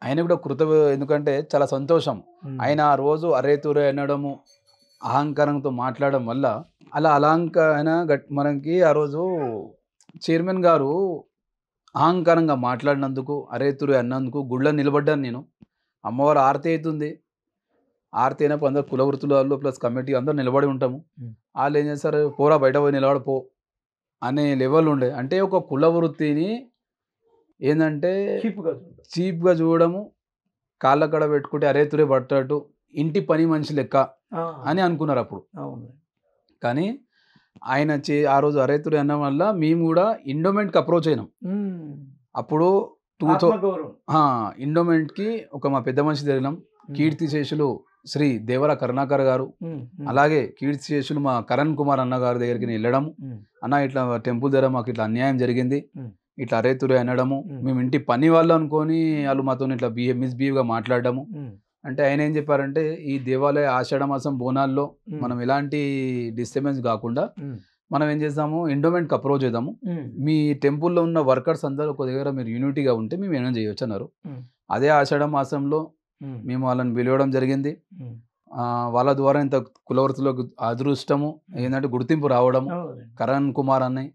ఆయన కూడా ఎందుకంటే చాలా సంతోషం. ఆయన ఆ రోజు అరే తురే అనడము, అహంకారంతో మాట్లాడడం వల్ల ఆయన మనకి ఆ రోజు చైర్మన్ గారు అహంకారంగా మాట్లాడినందుకు, అరే తురే అన్నందుకు గుళ్ళ నిలబడ్డాను నేను. అమ్మవారు ఆరతి అవుతుంది, ఆరతి అయినప్పుడు అందరు కులవృత్తులలో ప్లస్ కమిటీ అందరూ నిలబడి ఉంటాము. వాళ్ళు ఏం చేస్తారు, పోరా బయట పోయి నిలబడిపో అనే లెవెల్ ఉండే. అంటే ఒక కులవృత్తిని ఏంటంటే చీప్గా చూడడము, కాళ్ళ కడ పెట్టుకుంటే అరే తురే పట్టట్టు ఇంటి పని మనిషి లెక్క అని అనుకున్నారు అప్పుడు. కానీ ఆయన ఆ రోజు అరే తురే అన్న వల్ల మేము కూడా ఎండోమెంట్కి అప్రోచ్ అయినాం. అప్పుడు ఎండోమెంట్కి ఒక మా పెద్ద మనిషి తిరిగినాం, కీర్తిశేషులు శ్రీ దేవర కరుణాకర్ గారు, అలాగే కీర్తిశేషులు మా కరణ్ కుమార్ అన్న గారి దగ్గరికి వెళ్ళడము, అన్న ఇట్లా టెంపుల్ దగ్గర మాకు ఇట్లా అన్యాయం జరిగింది, ఇట్లా అరే తురే అనడము, మేము ఇంటి పని వాళ్ళు అనుకొని వాళ్ళు మాతో ఇట్లా మిస్బిహేవ్గా మాట్లాడడము. అంటే ఆయన ఏం చెప్పారంటే, ఈ దేవాలయ ఆషాఢ మాసం బోనాల్లో మనం ఎలాంటి డిస్టర్బెన్స్ కాకుండా మనం ఏం చేద్దాము, ఎండోమెంట్కి అప్రోచ్ చేద్దాము. మీ టెంపుల్లో ఉన్న వర్కర్స్ అందరూ ఒక దగ్గర మీరు యూనిటీగా ఉంటే మేము ఏమైనా చేయొచ్చు అన్నారు. అదే ఆషాఢ మాసంలో మేము వాళ్ళని పిలవడం జరిగింది. వాళ్ళ ద్వారా ఇంత కులవృత్తిలోకి అదృష్టము ఏంటంటే గుర్తింపు రావడము. కరణ్ కుమార్ అన్నయ్య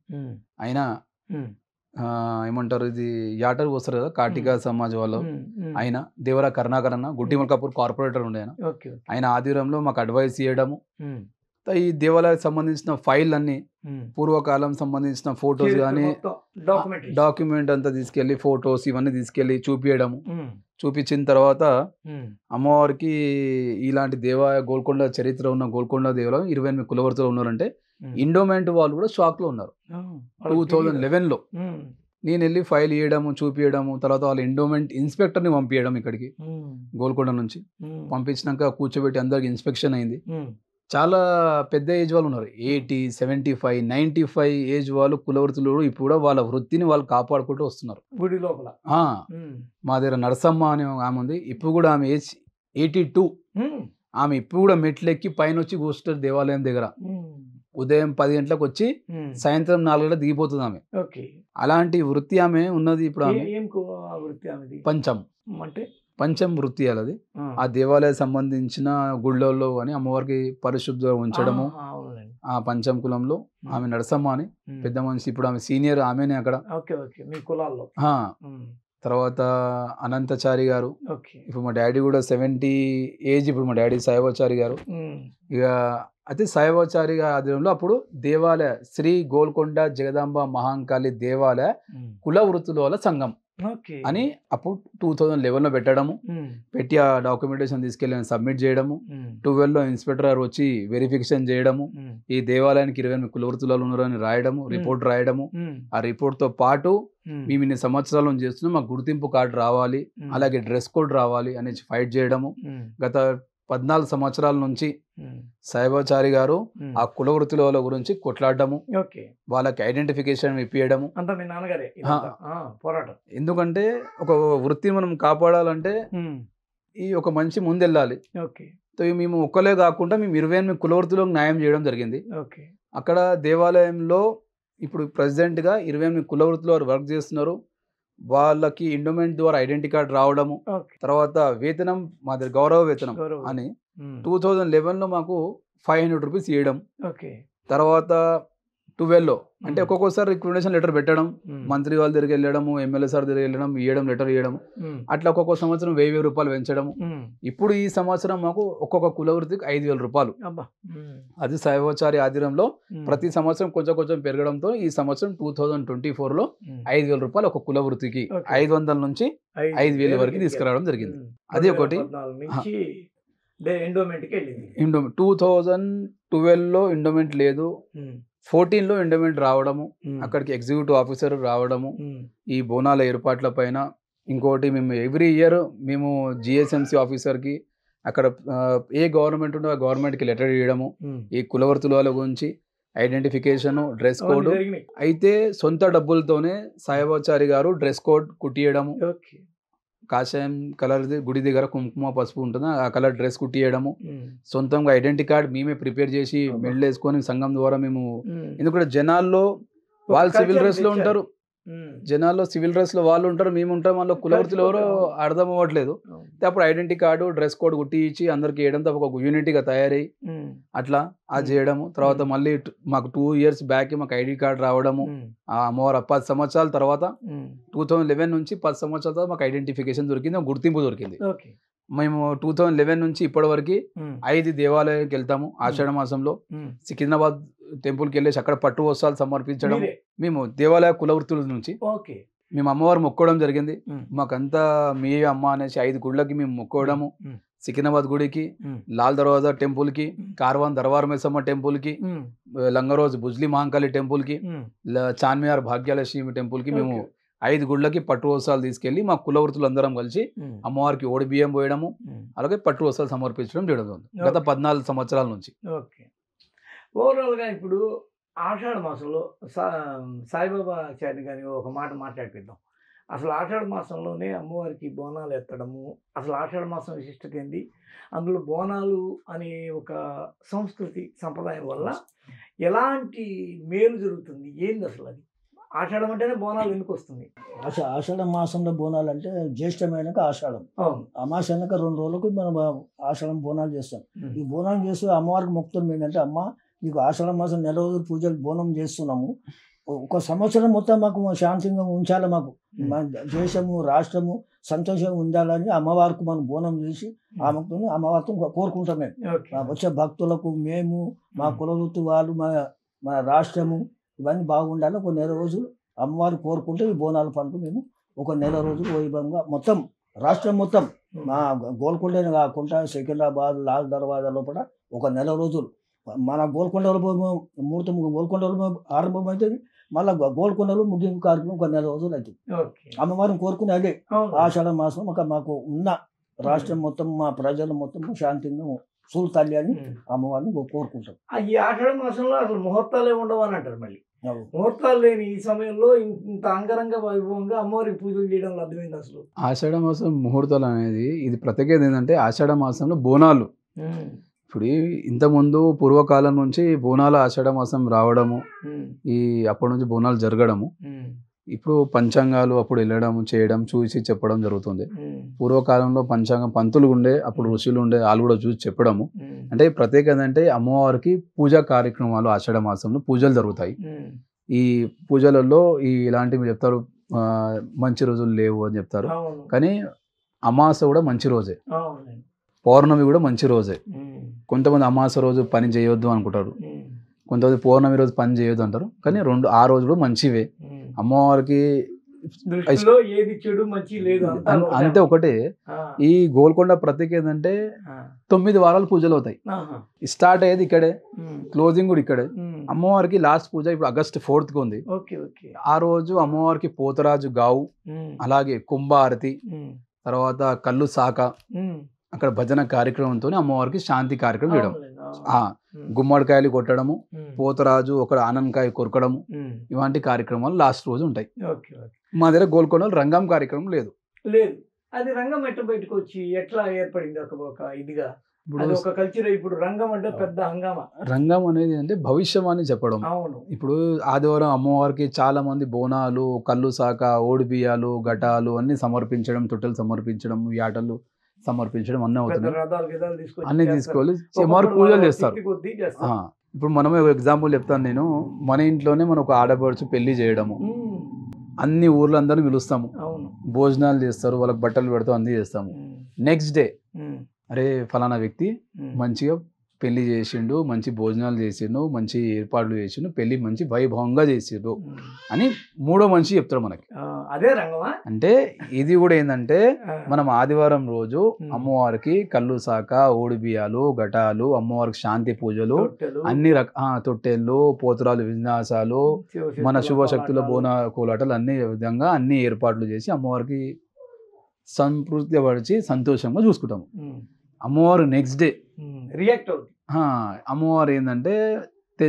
ఆయన ఏమంటారు, ఇది యాటర్ వస్తారు కదా కాటికా సమాజ్ వాళ్ళు, ఆయన దేవరా కరుణాకర్ అన్న గుడ్డిమల్కాపూర్ కార్పొరేటర్ ఉండే ఆయన ఆధ్వర్యంలో మాకు అడ్వైస్ చేయడము. ఈ దేవాలయానికి సంబంధించిన ఫైల్ అన్ని పూర్వకాలం సంబంధించిన ఫొటోస్ కానీ డాక్యుమెంట్ అంతా తీసుకెళ్లి ఫొటోస్ ఇవన్నీ తీసుకెళ్లి చూపించడము. చూపించిన తర్వాత అమ్మవారికి ఇలాంటి గోల్కొండ చరిత్ర ఉన్న గోల్కొండ దేవాలయం 28 కులవర్తులు ఉన్నారంటే ఎండోమెంట్ వాళ్ళు కూడా షాక్ లో ఉన్నారు. 2011లో నేను వెళ్ళి ఫైల్ ఇవ్వడము చూపించడము, తర్వాత వాళ్ళ ఎండోమెంట్ ఇన్స్పెక్టర్ని పంపించడం ఇక్కడికి గోల్కొండ నుంచి. పంపించినాక కూర్చోబెట్టి అందరికి ఇన్స్పెక్షన్ అయింది. చాలా పెద్ద ఏజ్ వాళ్ళు ఉన్నారు, 80, 75, 95 ఏజ్ వాళ్ళు కులవృత్తులు ఇప్పుడు కూడా వాళ్ళ వృత్తిని వాళ్ళు కాపాడుకుంటూ వస్తున్నారు గుడి లోపల. మా దగ్గర నరసమ్మ అనే ఆమె ఉంది, ఇప్పుడు కూడా ఆమె ఏజ్ 82. ఆమె ఇప్పుడు కూడా మెట్లెక్కి పైన వచ్చి కూర్చుంటారు దేవాలయం దగ్గర. ఉదయం 10 గంటలకు వచ్చి సాయంత్రం 4 గంటలకు దిగిపోతుంది ఆమె. అలాంటి వృత్తి ఆమె ఉన్నది. ఇప్పుడు పంచం వృత్తి అది. ఆ దేవాలయం సంబంధించిన గుళ్ళల్లో అని అమ్మవారికి పరిశుభ్రంగా ఉంచడము. ఆ పంచం కులంలో ఆమె నరసమ్మ అని పెద్ద మనిషి, ఇప్పుడు ఆమె సీనియర్ ఆమెనే అక్కడ. తర్వాత అనంతచారి గారు, ఇప్పుడు మా డాడీ కూడా 70 ఏజ్. ఇప్పుడు మా డాడీ సాయిబాచారి గారు. ఇక అయితే సాయిబాచారి గారి ఆధ్వర్యంలో అప్పుడు దేవాలయ శ్రీ గోల్కొండ జగదాంబ మహాంకాళి దేవాలయ కుల వృత్తుల సంఘం అని అప్పుడు 2011లో పెట్టడము. పెట్టి ఆ డాక్యుమెంటేషన్ తీసుకెళ్ళి సబ్మిట్ చేయడము. 12లో ఇన్స్పెక్టర్ గారు వచ్చి వెరిఫికేషన్ చేయడము. ఈ దేవాలయానికి 28 కులవృత్తులు ఉన్నారని రాయడము, రిపోర్ట్ రాయడము. ఆ రిపోర్ట్ తో పాటు మేము ఇన్ని సంవత్సరాలు చేస్తున్నాం, మాకు గుర్తింపు కార్డు రావాలి, అలాగే డ్రెస్ కోడ్ రావాలి అనేసి ఫైట్ చేయడము. గత 14 సంవత్సరాల నుంచి సాయిబాచారి గారు ఆ కులవృత్తుల గురించి కొట్లాడము, వాళ్ళకి ఐడెంటిఫికేషన్ ఇప్పించడము. ఎందుకంటే ఒక వృత్తిని మనం కాపాడాలంటే ఈ ఒక మనిషి ముందెళ్ళాలి. మేము ఒక్కలే కాకుండా మేము 28 కులవృత్తులకు న్యాయం చేయడం జరిగింది. అక్కడ దేవాలయంలో ఇప్పుడు ప్రెసిడెంట్ గా 28 కులవృత్తులు వారు వర్క్ చేస్తున్నారు. వాళ్ళకి ఎండోమెంట్ ద్వారా ఐడెంటిటీ కార్డు రావడము. తర్వాత వేతనం మా దగ్గర గౌరవ వేతనం అని 2011లో మాకు 500 రూపీస్ ఇవ్వడం. తర్వాత 12లో అంటే ఒక్కొక్కసారి రికమెండేషన్ లెటర్ పెట్టడం, మంత్రి వాళ్ళ దగ్గరికి వెళ్ళడము, ఎమ్మెల్యే సార్ దగ్గరికి వెళ్ళడం, ఇవ్వడం, లెటర్ ఇవ్వడం. అట్లా ఒక్కొక్క సంవత్సరం 1000 రూపాయలు పెంచడము. ఇప్పుడు ఈ సంవత్సరం మాకు ఒక్కొక్క కులవృత్తికి 5000 రూపాయలు. అది సాయిబాచారి ఆధ్వర్యంలో ప్రతి సంవత్సరం కొంచెం కొంచెం పెరగడంతో ఈ సంవత్సరం 2024లో 5000 రూపాయలు ఒక కులవృత్తికి 500 నుంచి 5000 వరకు తీసుకురావడం జరిగింది. అది ఒకటి. 2012లో ఎండోమెంట్ లేదు, 14లో ఎండోమెంట్ రావడము, అక్కడికి ఎగ్జిక్యూటివ్ ఆఫీసర్ రావడము, ఈ బోనాల ఏర్పాట్ల పైన. ఇంకోటి మేము ఎవ్రీ ఇయర్ మేము జిఎస్ఎంసి ఆఫీసర్కి అక్కడ ఏ గవర్నమెంట్ ఉందో ఆ గవర్నమెంట్కి లెటర్ ఇవ్వడము, ఈ కులవృత్తుల గురించి ఐడెంటిఫికేషన్, డ్రెస్ కోడ్. అయితే సొంత డబ్బులతోనే సాయిబాచారి గారు డ్రెస్ కోడ్ కుట్టియడము. కాషాయం కలర్ గుడి దగ్గర కుంకుమ పసుపు ఉంటుంది, ఆ కలర్ డ్రెస్ కుట్టియడము. సొంతంగా ఐడెంటిటీ కార్డ్ మేమే ప్రిపేర్ చేసి మెడల్ వేసుకొని సంఘం ద్వారా మేము. ఎందుకంటే జనాల్లో వాళ్ళు సివిల్ డ్రెస్ లో ఉంటారు, జనాల్లో సివిల్ డ్రెస్ లో వాళ్ళు ఉంటారు, మేము ఉంటాం, వాళ్ళ కులవృత్తులు ఎవరో అర్థం అవ్వట్లేదు. అప్పుడు ఐడెంటిటీ కార్డు, డ్రెస్ కోడ్ కుట్టి ఇచ్చి అందరికి వేయడంతో ఒక యూనిటీగా తయారై అట్లా అది చేయడము. తర్వాత మళ్ళీ మాకు 2 years బ్యాక్ మాకు ఐడి కార్డు రావడము. ఆ అమ్మవారు 10 సంవత్సరాల తర్వాత 2011 నుంచి 10 సంవత్సరాల తర్వాత మాకు ఐడెంటిఫికేషన్ దొరికింది, గుర్తింపు దొరికింది. మేము 2011 నుంచి ఇప్పటి వరకు 5 దేవాలయాలకు వెళ్తాము. ఆషాఢ మాసంలో సికింద్రాబాద్ టెంపుల్కి వెళ్ళేసి అక్కడ పట్టు వస్త్రాలు సమర్పించడం. మేము దేవాలయ కులవృత్తుల నుంచి మేము అమ్మవారు మొక్కోవడం జరిగింది. మాకంతా మీ అమ్మ అనేసి 5 గుళ్ళకి మేము మొక్కోవడము. సికింద్రాబాద్ గుడికి, లాల్ దర్వాజా టెంపుల్ కి, కార్వాన్ దర్బార్ మేసమ్మ టెంపుల్ కి, లంగరోజ్ బుజ్లీ మహాంకాళి టెంపుల్ కి, చాన్మియార్ భాగ్యలక్ష్మి టెంపుల్ కి మేము 5 గుళ్ళకి పట్టు వస్త్రాలు తీసుకెళ్లి మా కులవృత్తులు అందరం కలిసి అమ్మవారికి ఓడి బియ్యం పోయడము, అలాగే పట్టు వస్త్రాలు సమర్పించడం జరుగుతుంది గత 14 సంవత్సరాల నుంచి. ఓవరాల్గా ఇప్పుడు ఆషాఢ మాసంలో సాయిబాబా చారి గారి ఒక మాట మాట్లాడిపిద్దాం. అసలు ఆషాఢ మాసంలోనే అమ్మవారికి బోనాలు ఎత్తడము, అసలు ఆషాఢ మాసం విశిష్టత ఏంది, అందులో బోనాలు అనే ఒక సంస్కృతి సంప్రదాయం వల్ల ఎలాంటి మేలు జరుగుతుంది, ఏంది అసలు అది? ఆషాఢం అంటేనే బోనాలు ఎందుకు వస్తుంది? ఆషాఢ మాసంలో బోనాలు అంటే జ్యేష్ఠమైనాక ఆషాఢం, అవును. అమాసైనాక 2 రోజులకు మనం ఆషాఢం బోనాలు చేస్తాం. ఈ బోనాలు చేస్తూ అమ్మవారికి మొక్కుతాం ఏంటంటే, అమ్మ నీకు ఆషాఢ మాసం 4 రోజులు పూజలు బోనం చేస్తున్నాము, ఒక సంవత్సరం మొత్తం మాకు శాంతంగా ఉంచాలి, మాకు మన దేశము రాష్ట్రము సంతోషంగా ఉండాలని అమ్మవారికి మనం బోనం చేసి ఆమెతో అమ్మవారితో కోరుకుంటాం. మేము వచ్చే భక్తులకు, మేము, మా కులవృత్తి వాళ్ళు, మన రాష్ట్రము ఇవన్నీ బాగుండాలి. ఒక 4 రోజులు అమ్మవారు కోరుకుంటే ఈ బోనాల పండుగ మేము ఒక 4 రోజులు వైభవంగా మొత్తం రాష్ట్రం మొత్తం, మా గోల్కొండనే కాకుండా సికింద్రాబాద్, లాల్ దర్వాజా లోపల ఒక 4 రోజులు మన గోల్కొండలో ముహూర్తం, గోల్కొండలో ఆరంభం అవుతుంది, మళ్ళీ గోల్కొండలో ముగింపు కార్యక్రమం ఒక 4 రోజులు అవుతుంది. అమ్మవారిని కోరుకునే అదే ఆషాఢ మాసం మాకు ఉన్న రాష్ట్రం మొత్తం, మా ప్రజలు మొత్తం శాంతిగా సూలు తల్లి అని అమ్మవారిని కోరుకుంటాం. ఈ ఆషాఢ మాసంలో అసలు ముహూర్తాలే ఉండవు అని అంటారు. మళ్ళీ ముహూర్తాలు లేని ఈ సమయంలో ఇంత అంగరంగ వైభవంగా అమ్మవారికి పూజలు చేయడం అర్థమైంది. అసలు ఆషాఢ మాసం ముహూర్తాలు అనేది ఇది ప్రత్యేకత ఏంటంటే, ఆషాఢ మాసంలో బోనాలు. ఇప్పుడు ఇంతకుముందు పూర్వకాలం నుంచి బోనాలు ఆషాఢ మాసం రావడము, అప్పటి నుంచి బోనాలు జరగడము, ఇప్పుడు పంచాంగాలు అప్పుడు వెళ్ళడం చేయడం చూసి చెప్పడం జరుగుతుంది. పూర్వకాలంలో పంచాంగం పంతులు ఉండే, అప్పుడు ఋషులు ఉండే, వాళ్ళు కూడా చూసి చెప్పడము. అంటే ప్రత్యేకత ఏంటంటే, అమ్మవారికి పూజా కార్యక్రమాలు ఆషాఢ మాసంలో పూజలు జరుగుతాయి. ఈ పూజలలో ఇలాంటివి చెప్తారు, మంచి రోజులు లేవు అని చెప్తారు, కానీ అమావాస కూడా మంచి రోజే, పౌర్ణమి కూడా మంచి రోజే. కొంతమంది అమావాస రోజు పని చేయొద్దు అనుకుంటారు, కొంతమంది పౌర్ణమి రోజు పని చేయొద్దు అంటారు, కానీ ఆ రోజు కూడా మంచివే. అమ్మవారికి ఏది చెడు మంచి లేదు అంతే. ఒకటే ఈ గోల్కొండ ప్రత్యేకత ఏంటంటే 9 వారాలు పూజలు అవుతాయి. స్టార్ట్ అయ్యేది ఇక్కడే, క్లోజింగ్ కూడా ఇక్కడే. అమ్మవారికి లాస్ట్ పూజ ఇప్పుడు August 4th ఉంది. ఆ రోజు అమ్మవారికి పోతరాజు గావు, అలాగే కుంభారతి, తర్వాత కళ్ళు సాక, అక్కడ భజన కార్యక్రమంతో అమ్మవారికి శాంతి కార్యక్రమం చేయడం, గుమ్మడికాయలు కొట్టడము, పోతరాజు ఒక ఆనందకాయ కొరకడము, ఇలాంటి కార్యక్రమాలు లాస్ట్ రోజు ఉంటాయి. మా దగ్గర గోల్కొండలో రంగం కార్యక్రమం లేదు. అది రంగం ఎట్లా బయటకు వచ్చి ఎట్లా ఏర్పడింది? ఒక ఇదిగా ఒక కల్చర్. ఇప్పుడు రంగం అంటే పెద్ద హంగామా. రంగం అనేది అంటే భవిష్యవాణి చెప్పడం. ఇప్పుడు ఆదివారం అమ్మవారికి చాలా మంది బోనాలు, కళ్ళు సాక, ఓడి బియ్యాలు, ఘటాలు అన్ని సమర్పించడం, తొట్టెలు సమర్పించడం, యాటలు సమర్పించడం అన్నీ అవుతున్నాయి. అన్ని తీసుకొని అమ్మవారికి పూజలు చేస్తారు. ఇప్పుడు మనమే ఎగ్జాంపుల్ చెప్తాను నేను. మన ఇంట్లోనే మనం ఒక ఆడపడుచు పెళ్లి చేయడము, అన్ని ఊర్లందరినీ పిలుస్తాము, భోజనాలు చేస్తారు, వాళ్ళకి బట్టలు పెడతాం, అన్ని చేస్తాము. నెక్స్ట్ డే అరే ఫలానా వ్యక్తి మంచిగా పెళ్లి చేసిండు, మంచి భోజనాలు చేసిండు, మంచి ఏర్పాట్లు చేసిండు, పెళ్లి మంచి వైభవంగా చేసిండు అని మూడో మనిషి చెప్తాడు మనకి. అదే రంగమా అంటే ఇది కూడా ఏంటంటే, మనం ఆదివారం రోజు అమ్మవారికి కళ్ళు సాక, ఓడి బియ్యాలు, ఘటాలు, అమ్మవారికి శాంతి పూజలు, అన్ని తొట్టెళ్ళు, పోతురాలు, విన్యాసాలు, మన శుభశక్తుల బోన కోలాటలు అన్ని విధంగా అన్ని ఏర్పాట్లు చేసి అమ్మవారికి సంతృప్తిపరిచి సంతోషంగా చూసుకుంటాము. అమ్మవారు నెక్స్ట్ డే రియాక్ట్ అవుతుంది. అమ్మవారు ఏంటంటే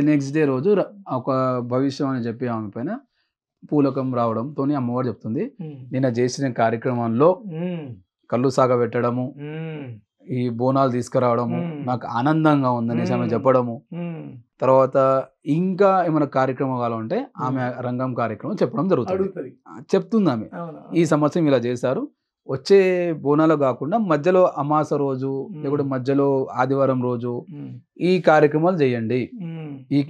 నెక్స్ట్ డే రోజు ఒక భవిష్యం అని చెప్పి ఆమె పైన పూలకం రావడంతో అమ్మవారు చెప్తుంది, నిన్న చేసిన కార్యక్రమంలో కళ్ళు సాగ పెట్టడము, ఈ బోనాలు తీసుకురావడము నాకు ఆనందంగా ఉందని ఆమె చెప్పడము. తర్వాత ఇంకా ఏమైనా కార్యక్రమాలు ఉంటే ఆమె రంగం కార్యక్రమం చెప్పడం జరుగుతుంది. చెప్తుంది ఆమె, ఈ సంవత్సరం ఇలా చేశారు, వచ్చే బోనాలు కాకుండా మధ్యలో అమాస రోజు లేకుంటే మధ్యలో ఆదివారం రోజు ఈ కార్యక్రమాలు చేయండి,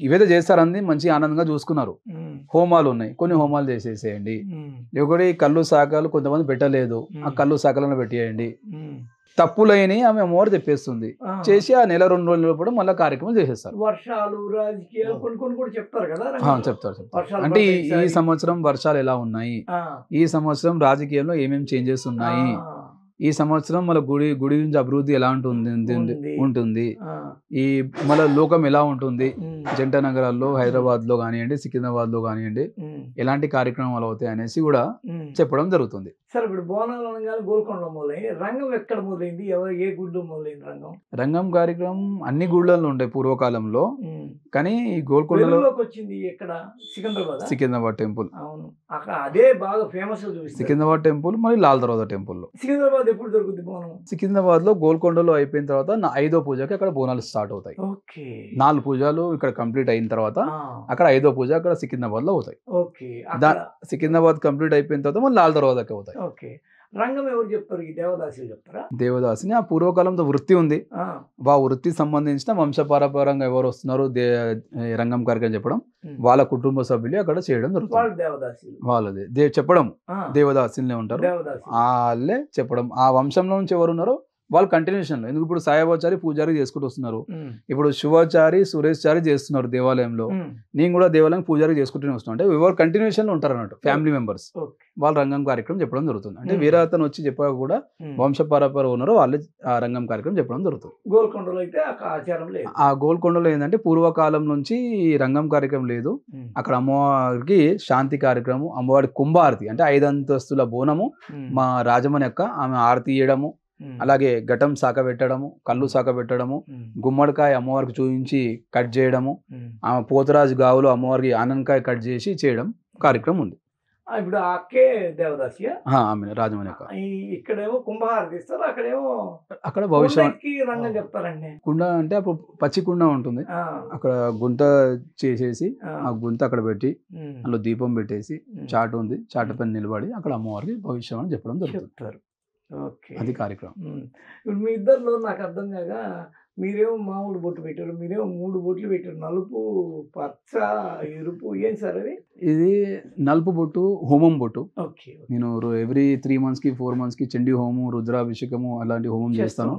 ఇవైతే చేస్తారని మంచి ఆనందంగా చూసుకున్నారు. హోమాలు ఉన్నాయి, కొన్ని హోమాలు చేసేసేయండి, లేకపోతే కళ్ళు శాఖలు కొంతమంది పెట్టలేదు, ఆ కళ్ళు శాఖలను పెట్టేయండి, తప్పులైన ఆమె అమ్మవారు చెప్పేస్తుంది. చేసి ఆ 1-2 రోజుల లోపల మళ్ళీ కార్యక్రమం చేసేస్తారు. వర్షాలు, రాజకీయాలు కొన్ని కూడా చెప్తారు కదా. చెప్తారు. అంటే ఈ సంవత్సరం వర్షాలు ఎలా ఉన్నాయి, ఈ సంవత్సరం రాజకీయంలో ఏమేమి చేంజెస్ ఉన్నాయి, ఈ సంవత్సరం మన గుడి నుంచి అభివృద్ధి ఎలా ఉంటుంది ఈ మన లోకం ఎలా ఉంటుంది, జంట నగరాల్లో హైదరాబాద్ లో కానివ్వండి, సికింద్రాబాద్ లో కానివ్వండి, ఎలాంటి కార్యక్రమాలు అవుతాయి అనేసి కూడా చెప్పడం జరుగుతుంది. సరే, ఇప్పుడు బోనాలు అనగానే గోల్కొండలో మొదలైంది. రంగం ఎక్కడ మొదలైంది? ఏ గుడిలో మొదలైంది రంగం కార్యక్రమం? అన్ని గుళ్ళల్లో ఉంటాయి పూర్వకాలంలో, కానీ గోల్కొండలో వచ్చింది ఎక్కడ? సికింద్రాబాద్ టెంపుల్. అవును, అక్కడ అదే బాగా ఫేమస్. సికింద్రాబాద్ టెంపుల్, మరి లాల్ దర్వాజా టెంపుల్ లో. సికింద్రాబాద్ ఎప్పుడు దొరుకుతుంది బోనం? సికింద్రాబాద్ లో గోల్కొండలో అయిపోయిన తర్వాత 5వ పూజకి అక్కడ బోనాలు స్టార్ట్ అవుతాయి. 4 పూజలు ఇక్కడ కంప్లీట్ అయిన తర్వాత అక్కడ 5వ పూజ అక్కడ సికింద్రాబాద్ లో అవుతాయి. సికింద్రాబాద్ కంప్లీట్ అయిపోయిన తర్వాత మళ్ళీ లాల్ దర్వాజాకి అవుతాయి. రంగం ఎవరు చెప్తారు? ఈ దేవదాసులు చెప్తారా? దేవదాసిని ఆ పూర్వకాలంతో వృత్తి ఉంది, ఆ వృత్తికి సంబంధించిన వంశపారపరంగా ఎవరు వస్తున్నారు రంగం కార్యక్రమం చెప్పడం, వాళ్ళ కుటుంబ సభ్యులు అక్కడ చేయడం జరుగుతుంది. వాళ్ళది చెప్పడం దేవదాసిలే ఉంటారు, వాళ్ళే చెప్పడం. ఆ వంశంలో నుంచి ఎవరు ఉన్నారో వాళ్ళు కంటిన్యూషన్ లో. ఎందుకు ఇప్పుడు సాయిబాచారి పూజారి చేసుకుంటూ వస్తున్నారు, ఇప్పుడు శివాచారి సురేష్ చారి చేస్తున్నారు దేవాలయంలో, నేను కూడా దేవాలయం పూజారి చేసుకుంటూనే వస్తున్నాను. అంటే ఎవరు కంటిన్యూషన్ లో ఉంటారు అన్నట్టు, ఫ్యామిలీ మెంబర్స్. వాళ్ళ రంగం కార్యక్రమం చెప్పడం జరుగుతుంది. అంటే వేరే అతను వచ్చి చెప్పాక కూడా వంశపారపర ఉన్నారో వాళ్ళే ఆ రంగం కార్యక్రమం చెప్పడం జరుగుతుంది. గోల్కొండలో అయితే ఆచారం లేదు. ఆ గోల్కొండలో ఏంటంటే పూర్వకాలం నుంచి రంగం కార్యక్రమం లేదు. అక్కడ అమ్మవారికి శాంతి కార్యక్రమం, అమ్మవారి కుంభారతి అంటే 5 అంతస్తుల బోనము మా రాజమణి యొక్క ఆమె ఆరతి ఇయ్యడము, అలాగే ఘటం శాఖ పెట్టడము, కళ్ళు శాఖ పెట్టడము, గుమ్మడికాయ అమ్మవారికి చూపించి కట్ చేయడము, ఆమె పోతరాజు గావులు అమ్మవారికి ఆనందకాయ కట్ చేసి చేయడం కార్యక్రమం ఉంది. ఇప్పుడు అక్కే దేవదాసి రాజమణి అక్క. ఇక్కడేమో కుంభహారతి ఇస్తారు, అక్కడ భవిష్యత్ రంగం చెప్తారండి. కుండ అంటే అప్పుడు పచ్చి కుండ ఉంటుంది, అక్కడ గుంత చేసేసి ఆ గుంత అక్కడ పెట్టి అందులో దీపం పెట్టేసి చాటు ఉంది, చాటు పైన నిలబడి అక్కడ అమ్మవారికి భవిష్యత్ అని చెప్పడం జరుగుతుంది. అది కార్యక్రమం. ఇప్పుడు మీ ఇద్దరిలో నాకు అర్థం కాగా మీరేమో మామూలు బొట్టు పెట్టారు, మీరేమో 3 బొట్లు పెట్టారు, నలుపు, పచ్చ, ఎరుపు. ఏం సార్ అది? ఇది నలుపు బొట్టు, హోమం బొట్టు. నేను ఎవ్రీ 3 months కి 4 months కి చండీ హోమం, రుద్రాభిషేకము అలాంటి హోమం చేస్తాను.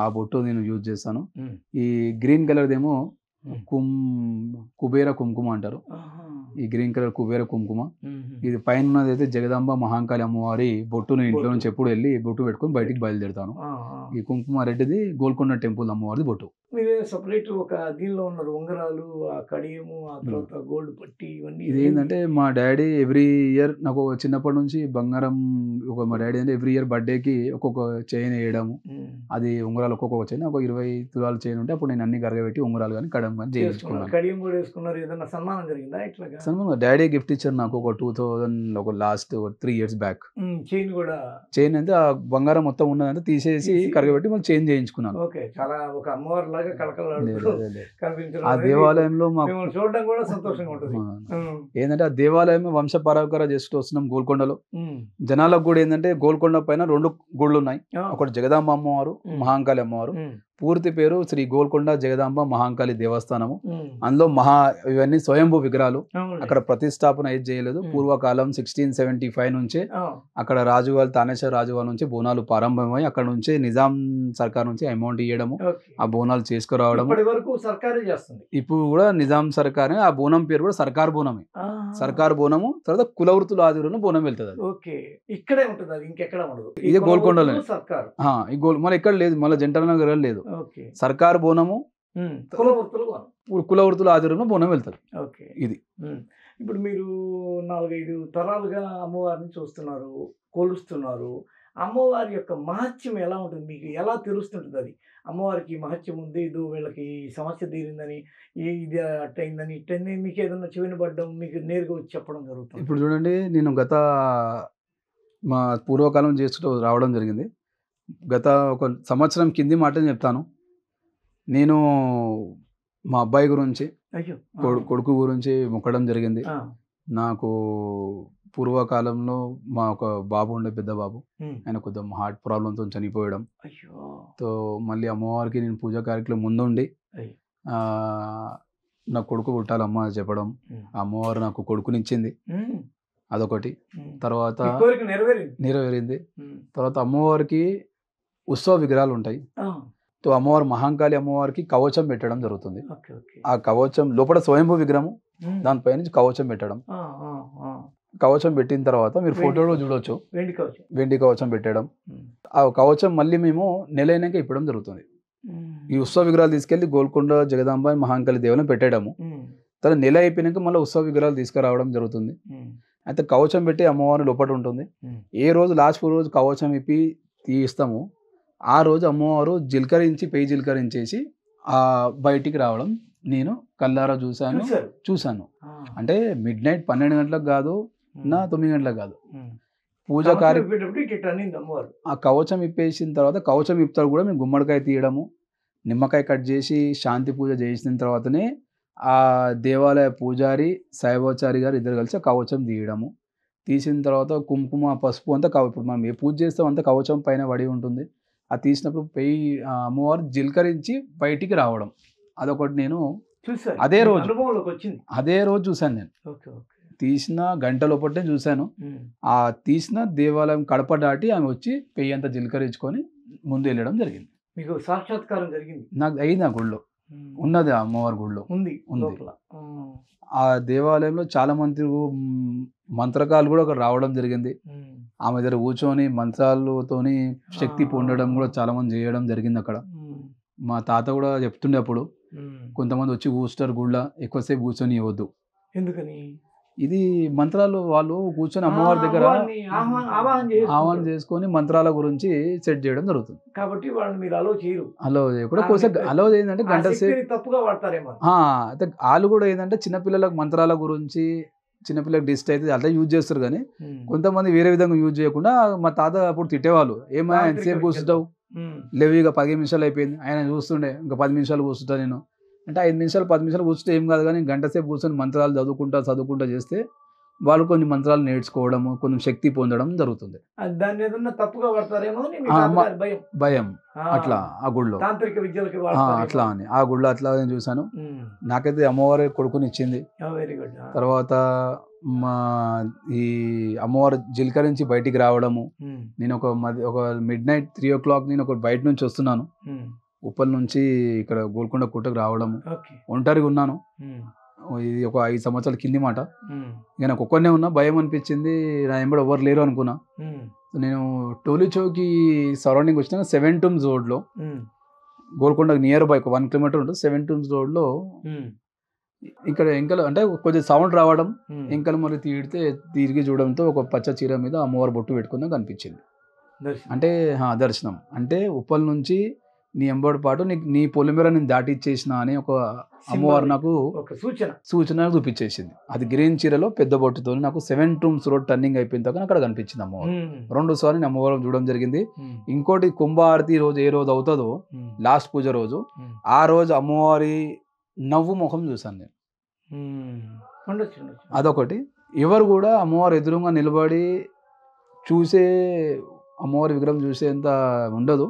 ఆ బొట్టు నేను యూజ్ చేస్తాను. ఈ గ్రీన్ కలర్ దేమో కుబేర కుంకుమ అంటారు. ఈ గ్రీన్ కలర్ కుబేర కుంకుమ. ఇది పైన ఉన్నది అయితే జగదాంబ మహాంకాళి అమ్మవారి బొట్టును ఇంట్లో నుంచి ఎప్పుడు వెళ్ళి బొట్టు పెట్టుకొని బయటికి బయలుదేరుతాను. ఈ కుంకుమ రెడ్డిది గోల్కొండ టెంపుల్ అమ్మవారిది బొట్టు. మీరు సపరేట్ ఒక దీనిలో ఉన్నారు, ఉంగరాలు, ఆ కడియము, ఆ తర్వాత గోల్డ్ పట్టి, ఇవన్నీ. ఇది ఏంటంటే మా డాడీ ఎవ్రీ ఇయర్ నాకు చిన్నప్పటి నుంచి బంగారం, మా డాడీ అంటే ఎవ్రీ ఇయర్ బర్త్డేకి ఒక్కొక్క చైన్ వేయడము, అది ఉంగరాలు ఒక్కొక్క చైన్, ఒక 20 తులాల చైన్ ఉంటే అప్పుడు నేను అన్ని కరగబెట్టి ఉంగరాలు కానీ కడం కానీ చేయించుకున్నాను. కడియం కూడా వేసుకున్నారు. ఏదైనా సన్మానం జరిగిందా ఇట్లా? సన్మానం డాడీ గిఫ్ట్ ఇచ్చారు నాకు ఒక 2000 ఒక లాస్ట్ 3 years బ్యాక్. చైన్ కూడా, చైన్ అంటే ఆ బంగారం మొత్తం ఉన్నదంటే తీసేసి కరగబెట్టి మళ్ళీ చైన్ చేయించుకున్నాను. చాలా ఒక అమ్మవారి లాగా ఆ దేవాలయంలో చూడడం కూడా సంతోషంగా ఉంటుంది. ఏంటంటే ఆ దేవాలయం వంశపారపర చేసుకుంటూ వస్తున్నాం గోల్కొండలో. జనాలకు కూడా ఏంటంటే గోల్కొండ పైన 2 గుళ్ళు ఉన్నాయి, ఒకటి జగదాంబ అమ్మవారు, మహాంకాళి అమ్మవారు. పూర్తి పేరు శ్రీ గోల్కొండ జగదాంబ మహాంకాళి దేవస్థానము. అందులో ఇవన్నీ స్వయంభూ విగ్రహాలు. అక్కడ ప్రతిష్టాపన ఏది చేయలేదు. పూర్వకాలం 1675 నుంచే అక్కడ రాజువారి తానేశ్వర రాజువారి నుంచి బోనాలు ప్రారంభమై అక్కడ నుంచే నిజాం సర్కార్ నుంచి అమౌంట్ ఇవ్వడము, ఆ బోనాలు చేసుకురావడం. ఇప్పుడు కూడా నిజాం సర్కార్, ఆ బోనం పేరు కూడా సర్కార్ బోనమే. సర్కార్ బోనము తర్వాత కులవృత్తుల ఆధ్వర్యంలో బోనం వెళ్తుంది. ఇక్కడే ఉంటుంది, అది ఇంకెక్కడ ఉండదు. ఇదే గోల్కొండలో. మళ్ళీ ఎక్కడ లేదు, మళ్ళీ జంట నగర్ లేదు. సర్కార్ బోనము, కులవృత్తుల ఆధ్వర్యంలో బోనం వెళ్తారు. ఇది ఇప్పుడు మీరు 4-5 తరాలుగా అమ్మవారిని చూస్తున్నారు, కొలుస్తున్నారు. అమ్మవారి యొక్క మహత్యం ఎలా ఉంటుంది, మీకు ఎలా తెలుస్తుంటుంది? అది అమ్మవారికి మహత్యం ఉంది, ఇదో వీళ్ళకి సమస్య తీరిందని, ఇది అట్టయిందని, ఇట్టయింది, మీకు ఏదన్నా చెవిన పడ్డం, మీకు నేరుగా వచ్చి చెప్పడం జరుగుతుంది? ఇప్పుడు చూడండి, నేను మా పూర్వకాలం చేసుకుంటూ రావడం జరిగింది. గత 1 సంవత్సరం కింది మాట చెప్తాను. నేను మా అబ్బాయి గురించి, కొడుకు గురించి మొక్కడం జరిగింది. నాకు పూర్వకాలంలో మా ఒక బాబు ఉండే, పెద్ద బాబు, ఆయన కొంచెం హార్ట్ ప్రాబ్లంతో చనిపోయడం. తో మళ్ళీ అమ్మవారికి నేను పూజా కార్యక్రమం ముందుండి నా కొడుకు పుట్టాలమ్మ చెప్పడం, అమ్మవారు నాకు కొడుకునిచ్చింది, అదొకటి. తర్వాత నెరవేరింది. తర్వాత అమ్మవారికి ఉత్సవ విగ్రహాలు ఉంటాయి. తో అమ్మవారు మహాంకాళి అమ్మవారికి కవచం పెట్టడం జరుగుతుంది. ఆ కవచం లోపల స్వయంభూ విగ్రహం, దానిపై నుంచి కవచం పెట్టడం. కవచం పెట్టిన తర్వాత మీరు ఫోటోలో చూడొచ్చు, వెండి కవచం పెట్టడం. ఆ కవచం మళ్ళీ మేము నెల అయినాక ఇప్పడం జరుగుతుంది. ఈ ఉత్సవ విగ్రహాలు తీసుకెళ్లి గోల్కొండ జగదాంబ మహాంకాళి దేవాలయం పెట్టేయడము. తర్వాత నెల అయిపోయినాక మళ్ళీ ఉత్సవ విగ్రహాలు తీసుకురావడం జరుగుతుంది. అయితే కవచం పెట్టి అమ్మవారి లోపల ఉంటుంది. ఏ రోజు లాస్ట్ రోజు కవచం ఇప్పి తీస్తాము ఆ రోజు అమ్మవారు పెయి జిల్కరించేసి బయటికి రావడం నేను కళ్ళారా చూశాను. అంటే మిడ్ నైట్ 12 గంటలకు కాదు, 9 గంటలకు కాదు. పూజ ఆ కవచం ఇప్పేసిన తర్వాత కవచం ఇప్పుతారు కూడా మేము గుమ్మడికాయ తీయడము, నిమ్మకాయ కట్ చేసి శాంతి పూజ చేసిన తర్వాతనే ఆ దేవాలయ పూజారి సాయిబాచారి గారు ఇద్దరు కలిసి కవచం తీయడము. తీసిన తర్వాత కుంకుమ పసుపు అంతా ఇప్పుడు మనం ఏ పూజ చేస్తాం అంతా కవచం పైన పడి ఉంటుంది. అది తీసినప్పుడు అమ్మవారు జిల్కరించి బయటికి రావడం అదొకటి నేను అదే రోజు చూశాను. నేను తీసిన గంట లోపటే చూశాను. ఆ తీసిన దేవాలయం కడప దాటి ఆమె వచ్చి పెయ్యి అంతా జిల్కరించుకొని ముందు వెళ్ళడం జరిగింది. మీకు సాక్షాత్కారం జరిగింది? నాకు అయింది. ఆ గుళ్ళో ఉన్నది, ఆ అమ్మవారి గుళ్ళో ఉంది. ఆ దేవాలయంలో చాలా మంది మంత్రకాలు కూడా అక్కడ రావడం జరిగింది. ఆమె దగ్గర కూర్చొని మంత్రాలతోని శక్తి పొందడం కూడా చాలా మంది చేయడం జరిగింది అక్కడ. మా తాత కూడా చెప్తుండే అప్పుడు, కొంతమంది వచ్చి కూర్చుంటారు గుళ్ళ, ఎక్కువసేపు కూర్చొని ఇవ్వద్దు. ఎందుకని? ఇది మంత్రాలు వాళ్ళు కూర్చొని అమ్మవారి దగ్గర ఆహ్వానం చేసుకొని మంత్రాల గురించి సెట్ చేయడం జరుగుతుంది. కాబట్టి వాళ్ళని మీరు అలో చేయరు. అలో చేయకుండా అలో ఏంటంటే గంట సేపు తప్పుగా వాడతారేమో. అయితే వాళ్ళు కూడా ఏంటంటే చిన్నపిల్లలకు మంత్రాల గురించి, చిన్నపిల్లలకు డిస్ట్ అయితే అట్లా యూజ్ చేస్తారు. కానీ కొంతమంది వేరే విధంగా యూజ్ చేయకుండా, మా తాత అప్పుడు తిట్టేవాళ్ళు, ఏమో ఎంతసేపు కూర్చుంటావు, లేవు ఇక 15 నిమిషాలు అయిపోయింది. ఆయన చూస్తుండే, ఇంకా 10 నిమిషాలు కూర్చుంటా నేను అంటే 5 నిమిషాలు 10 నిమిషాలు కూర్చుంటే ఏం కాదు, కానీ గంట సేపు కూర్చొని మంత్రాలు చదువుకుంటా చేస్తే వాళ్ళు కొన్ని మంత్రాలు నేర్చుకోవడము, కొన్ని శక్తి పొందడం జరుగుతుంది. దాన్ని ఏదన్నా తప్పుగా వాడతారేమో భయం అట్లా ఆ గుళ్ళో తాంత్రిక విద్యలకి అట్లా అని ఆ గుళ్ళో అట్లా నేను చూశాను. నాకైతే అమ్మవారి కొడుకుని ఇచ్చింది. తర్వాత మా ఈ అమ్మవారు జిల్కరించి బయటికి రావడము. నేను ఒక మిడ్ నైట్ 3 o'clock నేను ఒక బయట నుంచి వస్తున్నాను, ఉప్పల్ నుంచి ఇక్కడ గోల్కొండ కోటకు రావడము. ఒంటరిగా ఉన్నాను. ఇది ఒక 5 సంవత్సరాల కింది మాట. ఇక నాకు ఒక్కనే ఉన్నా, భయం అనిపించింది, నా ఎంబడి ఎవరు లేరు అనుకున్నా. నేను టోలీ చౌకి సరౌండింగ్ వచ్చిన 7 Tooms రోడ్లో, గోల్కొండకు నియర్ బై 1 kilometer ఉంటుంది. 7 Tooms రోడ్లో ఇక్కడ ఎంకలు అంటే కొంచెం సౌండ్ రావడం, ఎంకలు మరి తిరిగి చూడడంతో ఒక పచ్చ చీర మీద అమ్మవారు బొట్టు పెట్టుకుని కనిపించింది. అంటే దర్శనం అంటే ఉప్పల్ నుంచి నీ ఎంబడి పాటు నీ పొలిమేర నేను దాటి ఇచ్చేసిన అని ఒక అమ్మవారు నాకు సూచన చూపించేసింది. అది గ్రీన్ చీరలో పెద్ద బొట్టుతో నాకు 7 Tooms రోడ్ టర్నింగ్ అయిపోయిన తర్వాత అక్కడ కనిపించింది అమ్మవారు. 2 సార్లు నేను అమ్మవారు చూడడం జరిగింది. ఇంకోటి కుంభారతి రోజు ఏ రోజు అవుతుందో లాస్ట్ పూజ రోజు, ఆ రోజు అమ్మవారి నవ్వు ముఖం చూసాను నేను. అదొకటి. ఎవరు కూడా అమ్మవారు ఎదురుగా నిలబడి చూసే అమ్మవారి విగ్రహం చూసేంత ఉండదు.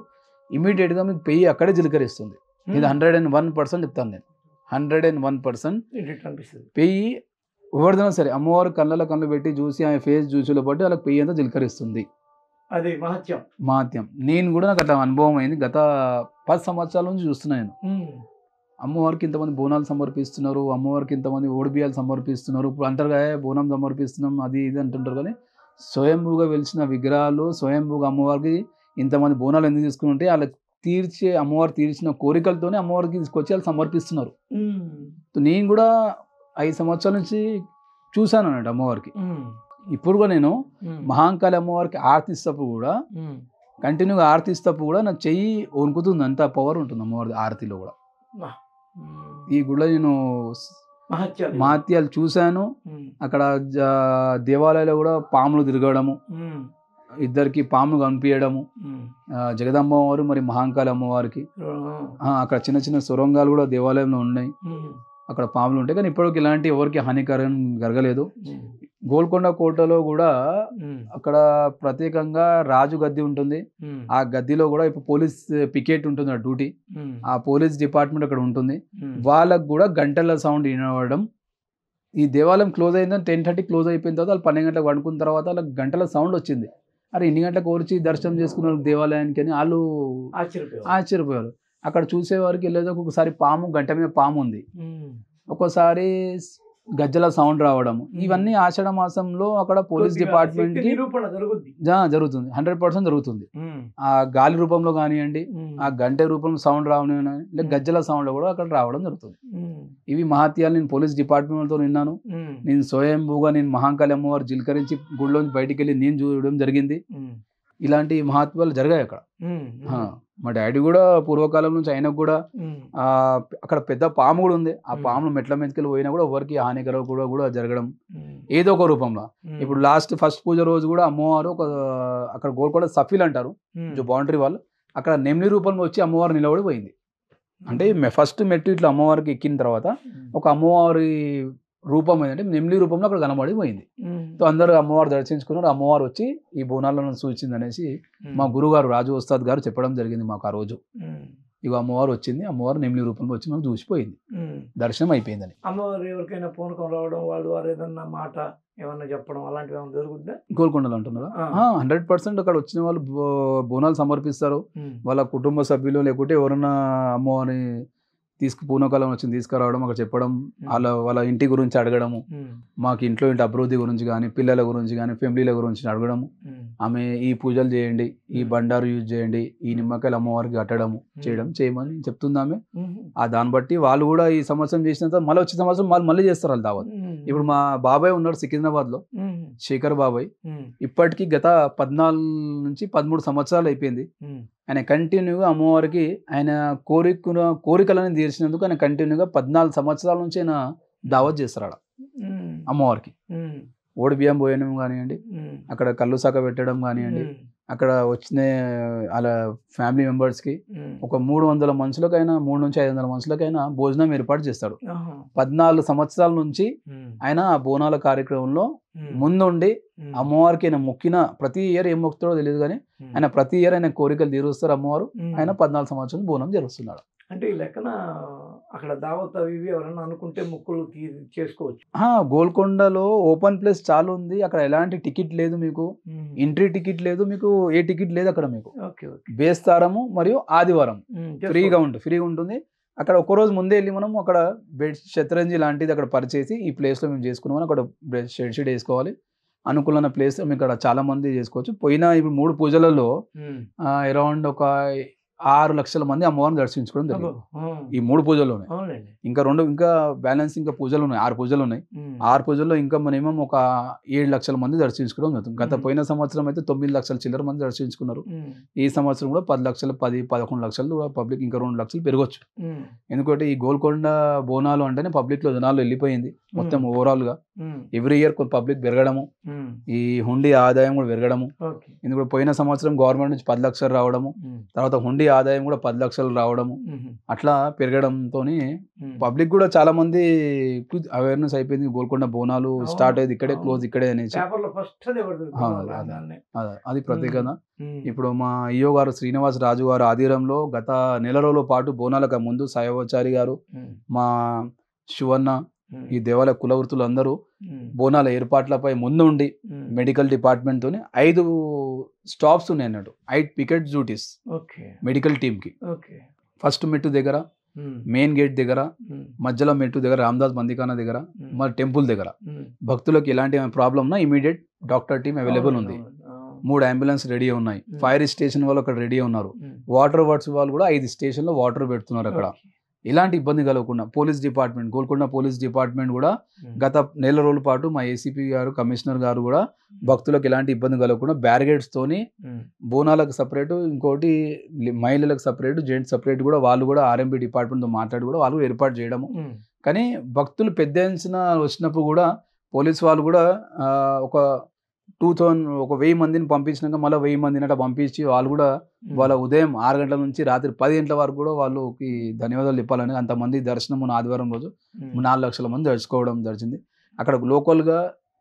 ఇమీడియట్గా మీకు పెయ్యి అక్కడే జిలకరిస్తుంది. ఇది 101% చెప్తాను నేను. 101% పెయ్యి ఎవరిదైనా సరే అమ్మవారు కళ్ళు పెట్టి చూసి ఆమె ఫేస్ చూసేలో బట్టి వాళ్ళకి పెయ్యి అంతా జిలకరిస్తుంది. అది మహత్యం. నేను కూడా నాకు అట్లా అనుభవం అయింది. గత 10 సంవత్సరాల నుంచి చూస్తున్నాను. అమ్మవారికి ఇంతమంది బోనాలు సమర్పిస్తున్నారు, అమ్మవారికి ఇంతమంది ఓడిబియాలు సమర్పిస్తున్నారు. ఇప్పుడు అంటారుగా బోనం సమర్పిస్తున్నాం అది ఇది అంటుంటారు. కానీ స్వయంభూగా వెలిసిన విగ్రహాలు, స్వయంభూగా అమ్మవారికి ఇంతమంది బోనాలు ఎందుకు తీసుకుని ఉంటే వాళ్ళకి అమ్మవారు తీర్చిన కోరికలతోనే అమ్మవారికి తీసుకొచ్చి వాళ్ళు సమర్పిస్తున్నారు. నేను కూడా 5 సంవత్సరాల నుంచి చూశాను అన్నట్టు అమ్మవారికి. ఇప్పుడు కూడా నేను మహాంకాళి అమ్మవారికి ఆర్తిస్తప్పుడు కూడా కంటిన్యూగా ఆర్తిస్తప్పుడు కూడా నా చెయ్యి వణుకుతుంది. అంత పవర్ ఉంటుంది అమ్మవారి ఆరతిలో కూడా. ఈ గుళ్ళ నేను మహత్యాలు చూశాను. అక్కడ దేవాలయాల్లో కూడా పాములు తిరగడము, ఇద్దరికి పాములు కనిపించడము, జగదాంబ అమ్మవారు మరి మహాంకాళి అమ్మవారికి అక్కడ చిన్న చిన్న సొరంగాలు కూడా దేవాలయంలో ఉన్నాయి. అక్కడ పాములు ఉంటాయి. కానీ ఇప్పటికి ఇలాంటి ఎవరికి హానికరం జరగలేదు. గోల్కొండ కోటలో కూడా అక్కడ ప్రత్యేకంగా రాజు గద్దె ఉంటుంది. ఆ గద్దెలో కూడా ఇప్పుడు పోలీస్ పికెట్ ఉంటుంది, ఆ డ్యూటీ. ఆ పోలీస్ డిపార్ట్మెంట్ అక్కడ ఉంటుంది. వాళ్ళకు కూడా గంటల సౌండ్ వినవడం. ఈ దేవాలయం క్లోజ్ అయిందని 10:30 క్లోజ్ అయిపోయిన తర్వాత వాళ్ళు 12 గంటలకు పడుకున్న తర్వాత వాళ్ళకి గంటల సౌండ్ వచ్చింది. అరే ఇన్ని గంటలకు వచ్చి దర్శనం చేసుకున్నారు దేవాలయానికి అని వాళ్ళు ఆశ్చర్యపోయారు. అక్కడ చూసేవారికి వెళ్ళేది ఒకసారి పాము, గంట మీద పాము ఉంది. ఒక్కోసారి గజ్జల సౌండ్ రావడం, ఇవన్నీ ఆషాఢ మాసంలో అక్కడ పోలీస్ కొద్దిగా డిపార్ట్మెంట్ శక్తి కి నిరూపణ జరుగుద్ది. జరుగుతుంది, 100% జరుగుతుంది. ఆ గాలి రూపంలో కానివ్వండి, ఆ గంటె రూపంలో సౌండ్ రావడం, లేదా గజ్జల సౌండ్ కూడా అక్కడ రావడం జరుగుతుంది. ఇవి మహత్యాలు నేను పోలీస్ డిపార్ట్మెంట్తో విన్నాను. నేను స్వయంభూగా నేను మహాంకాళి అమ్మవారు జిల్కరించి గుడిలోంచి బయటికి వెళ్ళి నేను చూడడం జరిగింది. ఇలాంటి మహత్వాలు జరిగాయి అక్కడ. మా డాడీ కూడా పూర్వకాలం నుంచి ఆయనకు కూడా అక్కడ పెద్ద పాము కూడా ఉంది. ఆ పామును మెట్ల మీదకి పోయినా కూడా ఎవరికి హానికరం కూడా జరగడం ఏదో ఒక రూపంలో. ఇప్పుడు ఫస్ట్ పూజ రోజు కూడా అమ్మవారు అక్కడ గోల్కొండ సఫీల్ అంటారు బౌండరీ వాళ్ళు, అక్కడ నెమ్లి రూపంలో వచ్చి అమ్మవారు నిలబడి పోయింది. అంటే ఫస్ట్ మెట్టు ఇట్లా అమ్మవారికి ఎక్కిన తర్వాత ఒక అమ్మవారి రూపం ఏంటంటే నెమ్లి రూపంలో అక్కడ కనబడి పోయింది. సో అందరూ అమ్మవారు దర్శించుకున్నారు. అమ్మవారు వచ్చి ఈ బోనాలను సూచింది అనేసి మా గురుగారు రాజు ఉస్తాద్ గారు చెప్పడం జరిగింది మాకు ఆ రోజు. ఇక అమ్మవారు వచ్చింది, అమ్మవారు నెమ్లి రూపంలో వచ్చి మాకు చూసిపోయింది, దర్శనం అయిపోయిందని. అమ్మవారు ఎవరికైనా పూనకం రావడం, వాళ్ళు వారు ఏదన్నా మాట ఏమన్నా చెప్పడం అలాంటివి ఏమైనా జరుగుతుందా? గోల్కొండలో అంటున్నారా? 100% అక్కడ వచ్చిన వాళ్ళు బోనాలు సమర్పిస్తారు. వాళ్ళ కుటుంబ సభ్యులు లేకుంటే ఎవరన్నా అమ్మవారిని పూర్వకాలం వచ్చింది తీసుకురావడం, అక్కడ చెప్పడం, వాళ్ళ ఇంటి గురించి అడగడము, మాకు ఇంట్లో ఇంటి అభివృద్ధి గురించి కానీ, పిల్లల గురించి కానీ, ఫ్యామిలీల గురించి అడగడము. ఆమె ఈ పూజలు చేయండి, ఈ బండారు యూజ్ చేయండి, ఈ నిమ్మకాయలు అమ్మవారికి కట్టడము చేయమని చెప్తుంది ఆమె. దాన్ని బట్టి వాళ్ళు కూడా ఈ సంవత్సరం చేసిన మళ్ళీ వచ్చే సంవత్సరం వాళ్ళు మళ్ళీ చేస్తారు వాళ్ళు దావత్. ఇప్పుడు మా బాబాయ్ ఉన్నాడు సికింద్రాబాద్ లో, శేఖర్ బాబాయ్. ఇప్పటికీ గత 14 నుంచి 13 సంవత్సరాలు అయిపోయింది. ఆయన కంటిన్యూగా అమ్మవారికి ఆయన కోరికలను తీర్చినందుకు ఆయన కంటిన్యూగా 14 సంవత్సరాల నుంచి ఆయన దావత్ చేస్తాడు అమ్మవారికి. ఓడి బియ్యం పోయడం కానివ్వండి, అక్కడ కళ్ళు సాక పెట్టడం కానివ్వండి, అక్కడ వచ్చిన వాళ్ళ ఫ్యామిలీ మెంబర్స్కి ఒక 300 మనుషులకైనా 300 నుంచి 500 మనుషులకైనా భోజనం ఏర్పాటు చేస్తాడు. 14 సంవత్సరాల నుంచి ఆయన ఆ బోనాల కార్యక్రమంలో ముందుండి అమ్మవారికి ఆయన మొక్కిన ప్రతి ఇయర్ ఏం మొక్కుతాడో తెలియదు కానీ ఆయన ప్రతి ఇయర్ ఆయన కోరికలు తీరుస్తారు అమ్మవారు. ఆయన 14 సంవత్సరాలు బోనం జరుస్తున్నాడు. అంటే ఈ లెక్కన అక్కడ దావత్ అవి ఎవరన్నా అనుకుంటే మొక్కులు చేసుకోవచ్చు. గోల్కొండలో ఓపెన్ ప్లేస్ చాలా ఉంది. అక్కడ ఎలాంటి టికెట్ లేదు, మీకు ఎంట్రీ టికెట్ లేదు, మీకు ఏ టికెట్ లేదు అక్కడ. మీకు బేస్తారము మరియు ఆదివారం ఫ్రీగా ఉంటుంది. అక్కడ ఒక్కరోజు ముందే వెళ్ళి మనం అక్కడ శతరంజి లాంటిది అక్కడ పరిచేసి ఈ ప్లేస్లో మేము చేసుకున్నాం. అక్కడ షెడ్ వేసుకోవాలి, అనుకూలమైన ప్లేస్ మీకు అక్కడ చాలా మంది చేసుకోవచ్చు. ఇప్పుడు 3 పూజలలో అరౌండ్ ఒక 6 లక్షల మంది అమ్మవారిని దర్శించుకోవడం జరిగింది ఈ 3 పూజల్లోనే. ఇంకా బ్యాలెన్స్ ఇంకా పూజలు ఉన్నాయి, 6 పూజలు ఉన్నాయి. 6 పూజల్లో ఇంకా మినిమం ఒక 7 లక్షల మంది దర్శించుకోవడం జరుగుతుంది. గత పోయిన సంవత్సరం అయితే 9 లక్షల చిల్లర మంది దర్శించుకున్నారు. ఈ సంవత్సరం కూడా 10 లక్షలు 11 లక్షలు పబ్లిక్, ఇంకా 2 లక్షలు పెరగొచ్చు. ఎందుకంటే ఈ గోల్కొండ బోనాలు అంటేనే పబ్లిక్ లో జనాలు వెళ్ళిపోయింది మొత్తం ఓవరాల్ గా. ఎవ్రీ ఇయర్ పబ్లిక్ పెరగడము, ఈ హుండీ ఆదాయం కూడా పెరగడము. ఎందుకంటే పోయిన సంవత్సరం గవర్నమెంట్ నుంచి 10 లక్షలు రావడము, తర్వాత హుండీ ఆదాయం కూడా 10 లక్షలు రావడము, అట్లా పెరగడంతో పబ్లిక్ కూడా చాలా మంది అవేర్నెస్ అయిపోయింది. గోల్కొండ బోనాలు స్టార్ట్ అయ్యేది ఇక్కడే, క్లోజ్ ఇక్కడే అనేసి. అది ప్రత్యేకత. ఇప్పుడు మా ఈయో గారు శ్రీనివాస్ రాజు గారు ఆధ్వర్యంలో గత నెల రోజుల పాటు బోనాలకు ముందు సాయవచారి గారు, మా శివన్న, ఈ దేవాలయ కులవృత్తులు అందరూ బోనాల ఏర్పాట్లపై ముందుండి మెడికల్ డిపార్ట్మెంట్ తోని 5 స్టాప్స్ ఉన్నాయి అన్నట్టు, 8 పికెట్ డ్యూటీస్ మెడికల్ టీమ్ కి. ఫస్ట్ మెట్టు దగ్గర, మెయిన్ గేట్ దగ్గర, మధ్యలో మెట్టు దగ్గర, రామదాస్ బందిఖానా దగ్గర, మరి టెంపుల్ దగ్గర భక్తులకు ఎలాంటి ప్రాబ్లం ఉన్నా ఇమీడియట్ డాక్టర్ టీమ్ అవైలబుల్ ఉంది. 3 అంబులెన్స్ రెడీ ఉన్నాయి. ఫైర్ స్టేషన్ వాళ్ళు అక్కడ రెడీ ఉన్నారు. వాటర్ వర్క్స్ వాళ్ళు కూడా 5 స్టేషన్లో వాటర్ పెడుతున్నారు అక్కడ. ఎలాంటి ఇబ్బంది కలగకుండా police department, Golconda police department కూడా గత నెల రోజుల పాటు మా ఏసీపీ గారు, కమిషనర్ గారు కూడా భక్తులకు ఎలాంటి ఇబ్బంది కలగకుండా బ్యారిగేడ్స్ తోని బోనాలకు సపరేట్, ఇంకోటి మహిళలకు సపరేట్, జెంట్స్ సపరేట్ కూడా వాళ్ళు కూడా ఆర్ఎంపీ డిపార్ట్మెంట్తో మాట్లాడి కూడా వాళ్ళు ఏర్పాటు చేయడము. కానీ భక్తులు పెద్ద ఎత్తున వచ్చినప్పుడు కూడా పోలీస్ వాళ్ళు కూడా ఒక 1000 మందిని పంపించినాక మళ్ళీ 1000 మందిని అట్లా పంపించి వాళ్ళు కూడా వాళ్ళ ఉదయం 6 గంటల నుంచి రాత్రి 10 గంటల వరకు కూడా వాళ్ళకి ధన్యవాదాలు చెప్పాలని అంతమంది దర్శనం ఆదివారం రోజు 4 లక్షల మంది దర్శించుకోవడం జరిగింది. అక్కడ లోకల్గా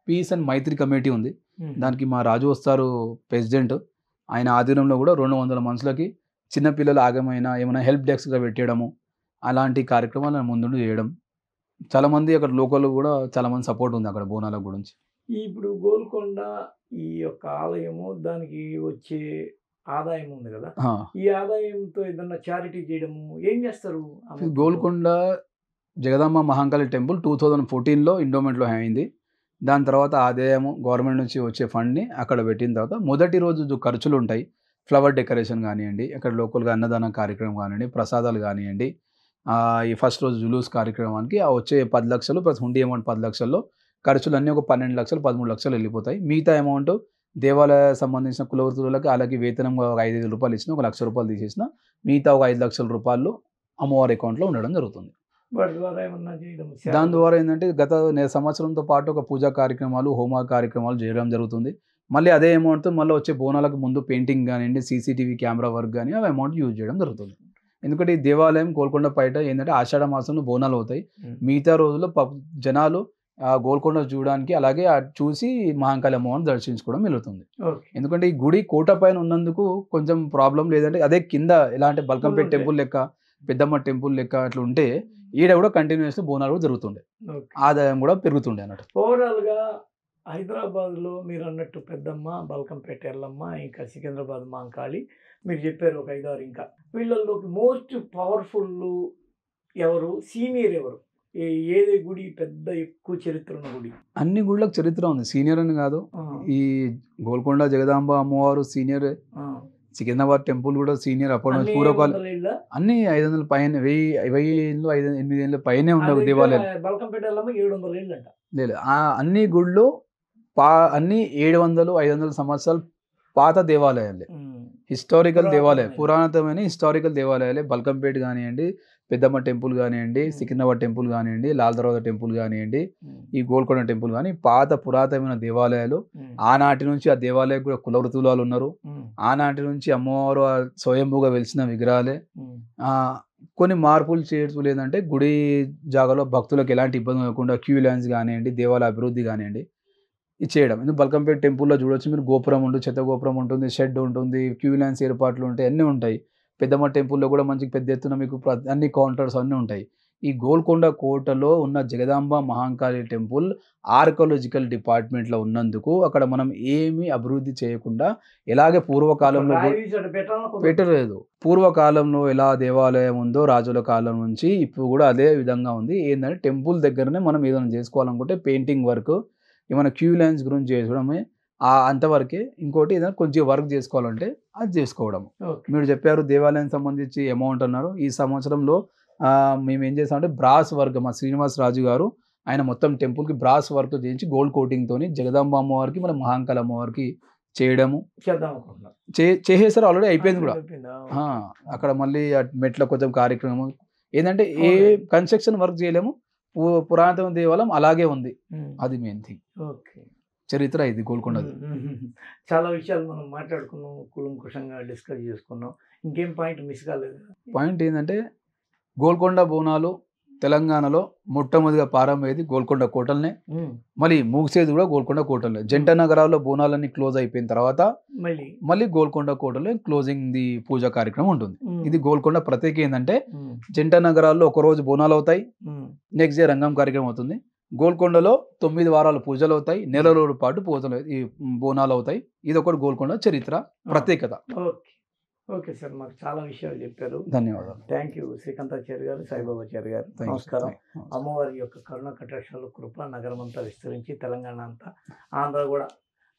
పీస్ అండ్ మైత్రి కమిటీ ఉంది, దానికి మా రాజు వస్తారు ప్రెసిడెంట్. ఆయన ఆధ్వర్యంలో కూడా 200 మనుషులకి చిన్నపిల్లలు ఆగమైనా ఏమైనా హెల్ప్ డెస్క్గా పెట్టడము, అలాంటి కార్యక్రమాలను ముందు చేయడం. చాలామంది అక్కడ లోకల్ కూడా చాలామంది సపోర్ట్ ఉంది అక్కడ బోనాల గురించి. ఇప్పుడు గోల్కొండ ఈ యొక్క ఆలయము, దానికి వచ్చే ఆదాయం ఉంది కదా, ఈ ఆదాయంతో ఏదన్నా చారిటీ చేయడము ఏం చేస్తారు? గోల్కొండ జగదాంబ మహాంకాళి టెంపుల్ 2014లో ఎండోమెంట్లో అయింది. దాని తర్వాత ఆదాయము గవర్నమెంట్ నుంచి వచ్చే ఫండ్ని అక్కడ పెట్టిన తర్వాత మొదటి రోజు ఖర్చులు ఉంటాయి. ఫ్లవర్ డెకరేషన్ కానివ్వండి, అక్కడ లోకల్గా అన్నదానం కార్యక్రమం కానివ్వండి, ప్రసాదాలు కానివ్వండి, ఈ ఫస్ట్ రోజు జులూస్ కార్యక్రమానికి ఆ వచ్చే 10 లక్షలు ప్లస్ హుండీ అమౌంట్ 10 లక్షల్లో ఖర్చులన్నీ ఒక 12 లక్షలు 13 లక్షలు వెళ్ళిపోతాయి. మిగతా అమౌంట్ దేవాలయ సంబంధించిన కులవృత్తులకి అలాగే వేతనంగా ఒక 5,000 రూపాయలు ఇచ్చిన, 1 లక్ష రూపాయలు తీసేసిన, మిగతా ఒక 5 లక్షల రూపాయలు అమ్మవారి అకౌంట్లో ఉండడం జరుగుతుంది. దాని ద్వారా ఏంటంటే గత సంవత్సరంతో పాటు ఒక పూజా కార్యక్రమాలు, హోమ కార్యక్రమాలు చేయడం జరుగుతుంది. మళ్ళీ అదే అమౌంట్తో మళ్ళీ వచ్చే బోనాలకు ముందు పెయింటింగ్ కానివ్వండి, సీసీటీవీ కెమెరా వర్క్ కానీ ఆ అమౌంట్ యూజ్ చేయడం జరుగుతుంది. ఎందుకంటే ఈ దేవాలయం గోల్కొండ పైట ఏంటంటే ఆషాఢ మాసంలో బోనాలు అవుతాయి. మిగతా రోజుల్లో గజనాలు గోల్కొండ చూడడానికి అలాగే చూసి మహాంకాళి అమ్మవారిని దర్శించుకోవడం వెళ్తుంది. ఎందుకంటే ఈ గుడి కోట పైన ఉన్నందుకు కొంచెం ప్రాబ్లం. లేదంటే అదే కింద ఎలా అంటే బల్కంపేట టెంపుల్ లెక్క, పెద్దమ్మ టెంపుల్ లెక్క అట్లా ఉంటే ఈడ కూడా కంటిన్యూస్ బోనాలు కూడా జరుగుతుండే, ఆదాయం కూడా పెరుగుతుండే అన్నట్టు. ఓవరాల్గా హైదరాబాద్లో మీరు అన్నట్టు పెద్దమ్మ, బల్కంపేట ఎల్లమ్మ, ఇంకా సికింద్రాబాద్ మహాంకాళి మీరు చెప్పారు ఒక 5-6. ఇంకా వీళ్ళల్లోకి మోస్ట్ పవర్ఫుల్ ఎవరు, సీనియర్ ఎవరు, ఏదే గుడి పెద్ద ఎక్కువ చరిత్ర ఉన్న గుడి? అన్ని గుళ్ళకి చరిత్ర ఉంది, సీనియర్ అని కాదు. ఈ గోల్కొండ జగదాంబ అమ్మవారు సీనియర్, సికింద్రాబాద్ టెంపుల్ కూడా సీనియర్. అప్పటి నుంచి పూర్వకాలం అన్ని 500 పైన, 1000 ఏళ్ళు 8 ఏళ్ళ పైనే ఉండవు దేవాలయాలు. బల్కంపేట ఎల్లమ్మ 700 ఏళ్ళు అంట. లేదు, అన్ని గుళ్ళు అన్ని 700-500 సంవత్సరాలు పాత దేవాలయాలే, హిస్టారికల్ దేవాలయాలు, పురాతనమైన హిస్టారికల్ దేవాలయాలే. బల్కంపేట కానివ్వండి, పెద్దమ్మ టెంపుల్ కానివ్వండి, సికింద్రాబాద్ టెంపుల్ కానివ్వండి, లాల్ దర్వాజా టెంపుల్ కానివ్వండి, ఈ గోల్కొండ టెంపుల్ కానీ పాత పురాతనమైన దేవాలయాలు. ఆనాటి నుంచి ఆ దేవాలయాలకు కూడా కులవృత్తులు ఉన్నారు. ఆనాటి నుంచి అమ్మవారు స్వయంభూగా వెలిసిన విగ్రహాలే. కొన్ని మార్పులు చేర్చులు ఏంటంటే గుడి జాగాలో భక్తులకు ఎలాంటి ఇబ్బంది లేకుండా క్యూ లైన్స్ కానివ్వండి, దేవాలయ అభివృద్ధి కానివ్వండి ఇది చేయడం. ఎందుకు బల్కంపేట టెంపుల్లో చూడొచ్చు మీరు, గోపురం ఉంటుంది, చెత్త గోపురం ఉంటుంది, షెడ్ ఉంటుంది, క్యూ లైన్స్ ఏర్పాట్లు ఉంటాయి, అన్నీ ఉంటాయి. పెద్దమ్మ టెంపుల్లో కూడా మంచి పెద్ద ఎత్తున మీకు అన్ని కౌంటర్స్ అన్నీ ఉంటాయి. ఈ గోల్కొండ కోటలో ఉన్న జగదాంబ మహాంకాళి టెంపుల్ ఆర్కియాలజికల్ డిపార్ట్మెంట్లో ఉన్నందుకు అక్కడ మనం ఏమీ అభివృద్ధి చేయకుండా ఎలాగే పూర్వకాలంలో పెట్టలేదు. పూర్వకాలంలో ఎలా దేవాలయం ఉందో రాజుల కాలం నుంచి ఇప్పుడు కూడా అదే విధంగా ఉంది. ఏంటంటే టెంపుల్ దగ్గరనే మనం ఏదైనా చేసుకోవాలనుకుంటే పెయింటింగ్ వర్క్, ఏమైనా క్యూ లైన్స్ గురించి చేసుకోవడమే అంతవరకే. ఇంకోటి ఏదైనా కొంచెం వర్క్ చేసుకోవాలంటే అది చేసుకోవడం. మీరు చెప్పారు దేవాలయం సంబంధించి అమౌంట్ అన్నారు. ఈ సంవత్సరంలో మేము ఏం చేస్తామంటే బ్రాస్ వర్క్, మా శ్రీనివాస్ రాజు గారు ఆయన మొత్తం టెంపుల్కి బ్రాస్ వర్క్ చేయించి గోల్డ్ కోటింగ్తో జగదాంబ అమ్మవారికి మన మహాంకాళి అమ్మవారికి చేయడము చేసేసారు. ఆల్రెడీ అయిపోయింది కూడా. అక్కడ మళ్ళీ మెట్ల కొంచెం కార్యక్రమం ఏంటంటే ఏ కన్స్ట్రక్షన్ వర్క్ చేయలేము, పురాతన దేవాలయం అలాగే ఉంది. అది మెయిన్ థింగ్. చరిత్ర ఇది గోల్కొండది. చాలా విషయాలు మనం మాట్లాడుకున్నాం, కులంకుషంగా డిస్కస్ చేసుకున్నాం. ఇంకేం పాయింట్ మిస్ కాలేదు? పాయింట్ ఏంటంటే గోల్కొండ బోనాలు తెలంగాణలో మొట్టమొదటిగా ప్రారంభమయ్యేది గోల్కొండ కోటల్నే, మళ్ళీ ముగిసేది కూడా గోల్కొండ కోటలే. జంట నగరాల్లో బోనాలన్నీ క్లోజ్ అయిపోయిన తర్వాత మళ్ళీ గోల్కొండ కోటలో క్లోజింగ్ ది పూజా కార్యక్రమం ఉంటుంది. ఇది గోల్కొండ ప్రత్యేక ఏంటంటే జంట నగరాల్లో ఒక రోజు బోనాలు అవుతాయి, నెక్స్ట్ డే రంగం కార్యక్రమం అవుతుంది. గోల్కొండలో 9 వారాలు పూజలు అవుతాయి, నెల రోజుల పాటు పూజలు ఈ బోనాలు అవుతాయి. ఇది ఒకటి గోల్కొండ చరిత్ర ప్రత్యేకత. ఓకే సార్, మాకు చాలా విషయాలు చెప్పారు. ధన్యవాదాలు. థ్యాంక్ యూ శ్రీకాంతాచార్య గారు, సాయిబాబాచార్య గారు. నమస్కారం. అమ్మవారి యొక్క కరుణ కటాక్షాలు కృప నగరం అంతా విస్తరించి తెలంగాణ అంతా, ఆంధ్ర కూడా,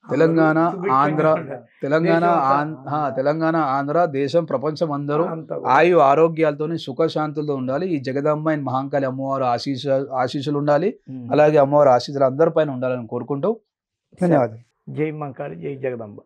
తెలంగాణ ఆంధ్ర దేశం ప్రపంచం అందరూ ఆయు ఆరోగ్యాలతో సుఖశాంతులతో ఉండాలి. ఈ జగదాంబ అండ్ మహాంకాళి అమ్మవారు ఆశీస్సులు ఉండాలి. అలాగే అమ్మవారి ఆశీస్సులు అందరి పైన ఉండాలని కోరుకుంటూ ధన్యవాదాలు. జై మహాంకాళి, జై జగదాంబ.